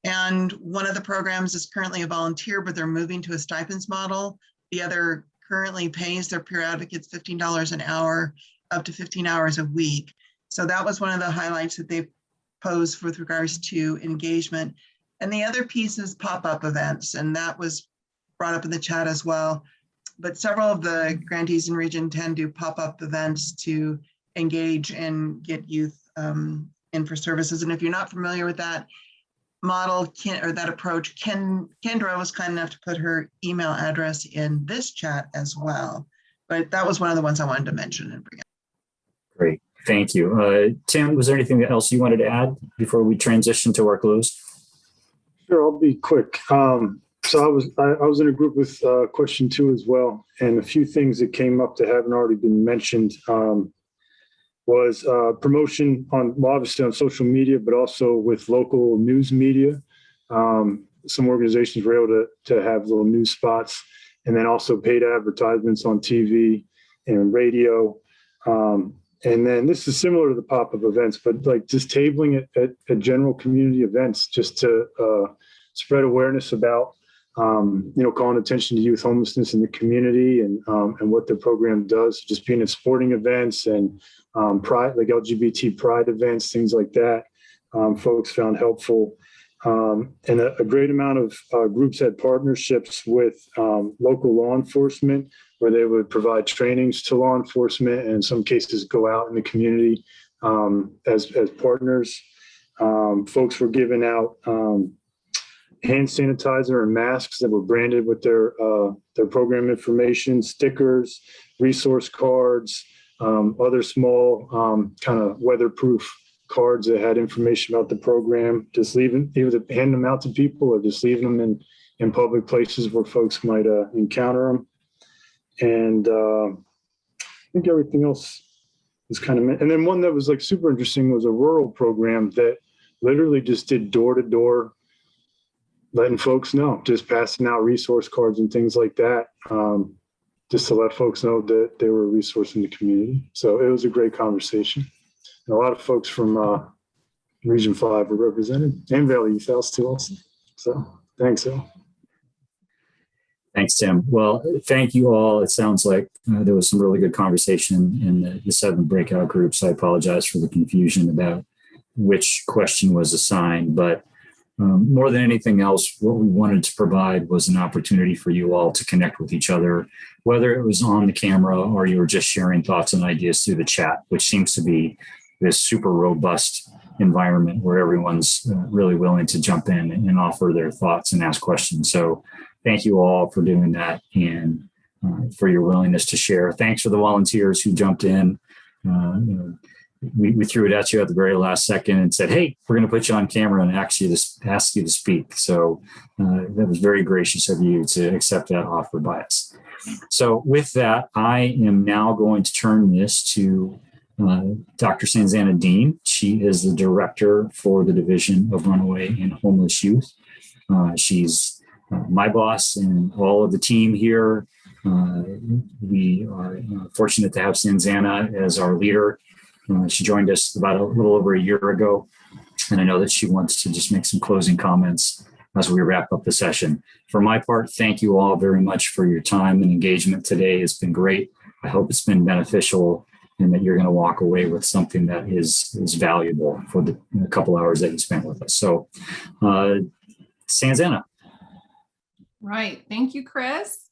And one of the programs is currently a volunteer, but they're moving to a stipends model. The other currently pays their peer advocates $15 an hour, up to 15 hours a week. So that was one of the highlights that they posed with regards to engagement. And the other piece is pop-up events, and that was brought up in the chat as well. But several of the grantees in Region 10 do pop-up events to engage and get youth in for services. And if you're not familiar with that model or that approach, Kendra was kind enough to put her email address in this chat as well. But that was one of the ones I wanted to mention and bring up.
Great, thank you. Tim, was there anything else you wanted to add before we transition to our close?
Sure, I'll be quick. So I was in a group with question 2 as well, and a few things that came up that haven't already been mentioned was promotion obviously on social media, but also with local news media. Some organizations were able to have little news spots, and then also paid advertisements on TV and radio. And then this is similar to the pop-up events, but like just tabling it at general community events, just to spread awareness about, calling attention to youth homelessness in the community and what the program does, just being at sporting events and pride, like LGBT pride events, things like that, folks found helpful. And a great amount of groups had partnerships with local law enforcement, where they would provide trainings to law enforcement and in some cases go out in the community as partners. Folks were giving out hand sanitizer and masks that were branded with their program information, stickers, resource cards, other small kind of weatherproof cards that had information about the program, just leaving, either hand them out to people or just leaving them in public places where folks might encounter them. And I think everything else was kind of, and then one that was like super interesting was a rural program that literally just did door to door, letting folks know, just passing out resource cards and things like that, just to let folks know that they were a resource in the community. So it was a great conversation. And a lot of folks from Region 5 were represented, and Valley East House too also. So thanks, Al.
Thanks, Tim. Well, thank you all. It sounds like there was some really good conversation in the 7 breakout groups. I apologize for the confusion about which question was assigned, but more than anything else, what we wanted to provide was an opportunity for you all to connect with each other, whether it was on the camera or you were just sharing thoughts and ideas through the chat, which seems to be this super robust environment where everyone's really willing to jump in and offer their thoughts and ask questions. So thank you all for doing that and for your willingness to share. Thanks for the volunteers who jumped in. We threw it at you at the very last second and said, hey, we're going to put you on camera and ask you to speak. So that was very gracious of you to accept that offer by us. So with that, I am now going to turn this to Dr. Sanzana Dean. She is the director for the Division of Runaway and Homeless Youth. She's my boss and all of the team here. We are fortunate to have Sanzana as our leader. She joined us about a little over a year ago, and I know that she wants to just make some closing comments as we wrap up the session. For my part, thank you all very much for your time and engagement today. It's been great. I hope it's been beneficial and that you're going to walk away with something that is valuable for the couple hours that you spent with us. So, Sanzana.
Right. Thank you, Chris.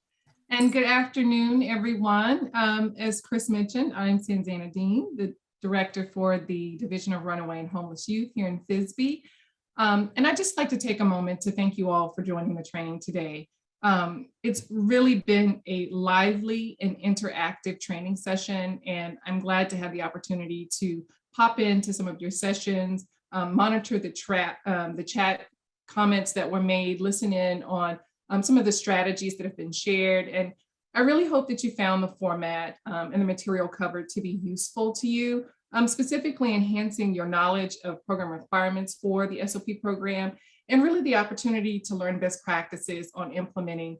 And good afternoon, everyone. As Chris mentioned, I'm Sanzana Dean, the director for the Division of Runaway and Homeless Youth here in FISB. And I'd just like to take a moment to thank you all for joining the training today. It's really been a lively and interactive training session, and I'm glad to have the opportunity to pop into some of your sessions, monitor the chat comments that were made, listen in on some of the strategies that have been shared. And I really hope that you found the format and the material covered to be useful to you, specifically enhancing your knowledge of program requirements for the SOP program, and really the opportunity to learn best practices on implementing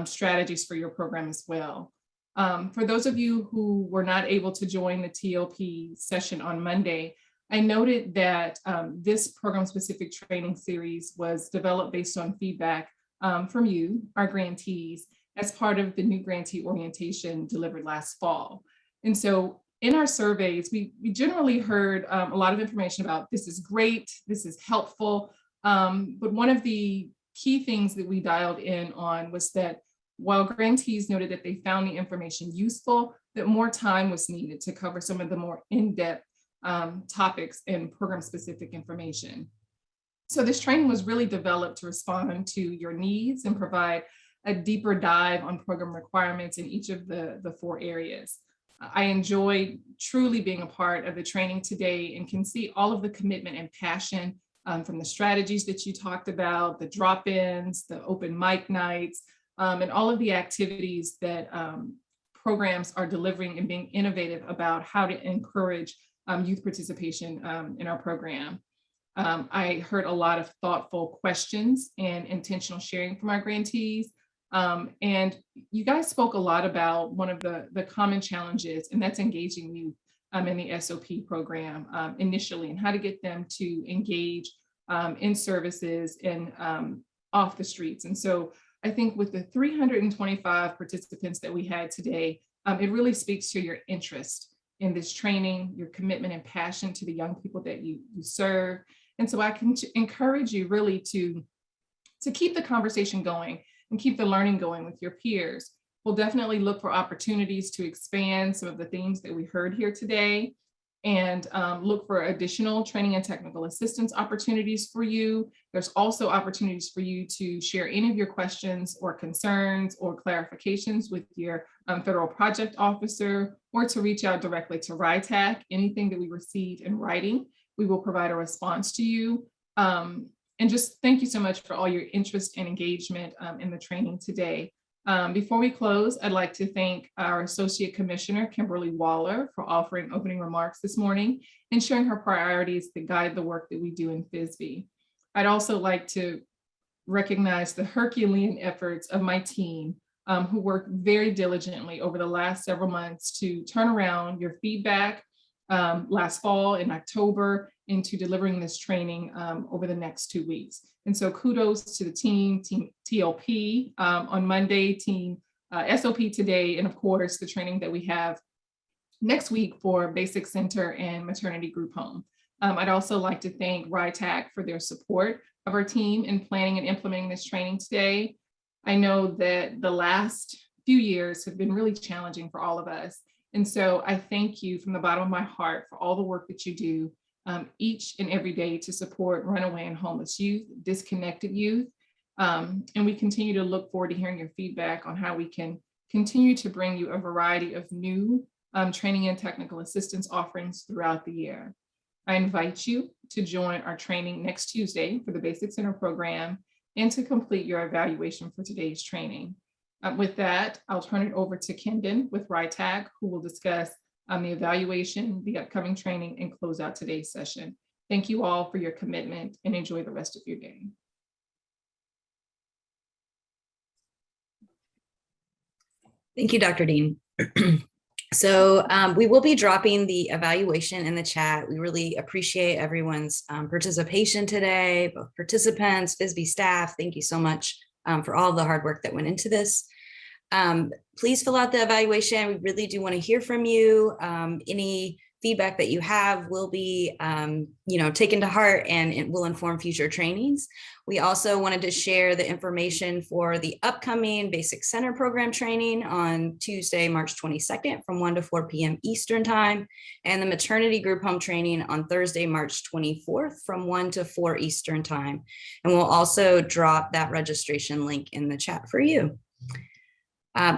strategies for your program as well. For those of you who were not able to join the TOP session on Monday, I noted that this program-specific training series was developed based on feedback from you, our grantees, as part of the new grantee orientation delivered last fall. And so in our surveys, we generally heard a lot of information about this is great, this is helpful, but one of the key things that we dialed in on was that while grantees noted that they found the information useful, that more time was needed to cover some of the more in-depth topics and program-specific information. So this training was really developed to respond to your needs and provide a deeper dive on program requirements in each of the 4 areas. I enjoyed truly being a part of the training today and can see all of the commitment and passion from the strategies that you talked about, the drop-ins, the open mic nights, and all of the activities that programs are delivering and being innovative about how to encourage youth participation in our program. I heard a lot of thoughtful questions and intentional sharing from our grantees. And you guys spoke a lot about one of the common challenges, and that's engaging youth in the SOP program initially, and how to get them to engage in services and off the streets. And so I think with the 325 participants that we had today, it really speaks to your interest in this training, your commitment and passion to the young people that you serve. And so I can encourage you really to keep the conversation going and keep the learning going with your peers. We'll definitely look for opportunities to expand some of the themes that we heard here today, and look for additional training and technical assistance opportunities for you. There's also opportunities for you to share any of your questions or concerns or clarifications with your federal project officer, or to reach out directly to RHY. Anything that we receive in writing, we will provide a response to you. And just thank you so much for all your interest and engagement in the training today. Before we close, I'd like to thank our Associate Commissioner, Kimberly Waller, for offering opening remarks this morning and sharing her priorities that guide the work that we do in FISB. I'd also like to recognize the Herculean efforts of my team, who worked very diligently over the last several months to turn around your feedback last fall in October into delivering this training over the next 2 weeks. And so kudos to the team TLP on Monday, team SOP today, and of course the training that we have next week for Basic Center and Maternity Group Home. I'd also like to thank RHY for their support of our team in planning and implementing this training today. I know that the last few years have been really challenging for all of us. And so I thank you from the bottom of my heart for all the work that you do each and every day to support runaway and homeless youth, disconnected youth. And we continue to look forward to hearing your feedback on how we can continue to bring you a variety of new training and technical assistance offerings throughout the year. I invite you to join our training next Tuesday for the Basic Center program and to complete your evaluation for today's training. With that, I'll turn it over to Kendon with RHY, who will discuss the evaluation, the upcoming training, and close out today's session. Thank you all for your commitment, and enjoy the rest of your day.
Thank you, Dr. Dean. So we will be dropping the evaluation in the chat. We really appreciate everyone's participation today, both participants, FISB staff. Thank you so much for all the hard work that went into this. Please fill out the evaluation. We really do want to hear from you. Any feedback that you have will be taken to heart, and it will inform future trainings. We also wanted to share the information for the upcoming Basic Center program training on Tuesday, March 22nd from 1 to 4 p.m. Eastern time, and the maternity group home training on Thursday, March 24th from 1 to 4 Eastern time. And we'll also drop that registration link in the chat for you.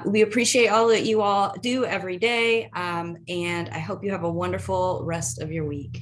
We appreciate all that you all do every day, and I hope you have a wonderful rest of your week.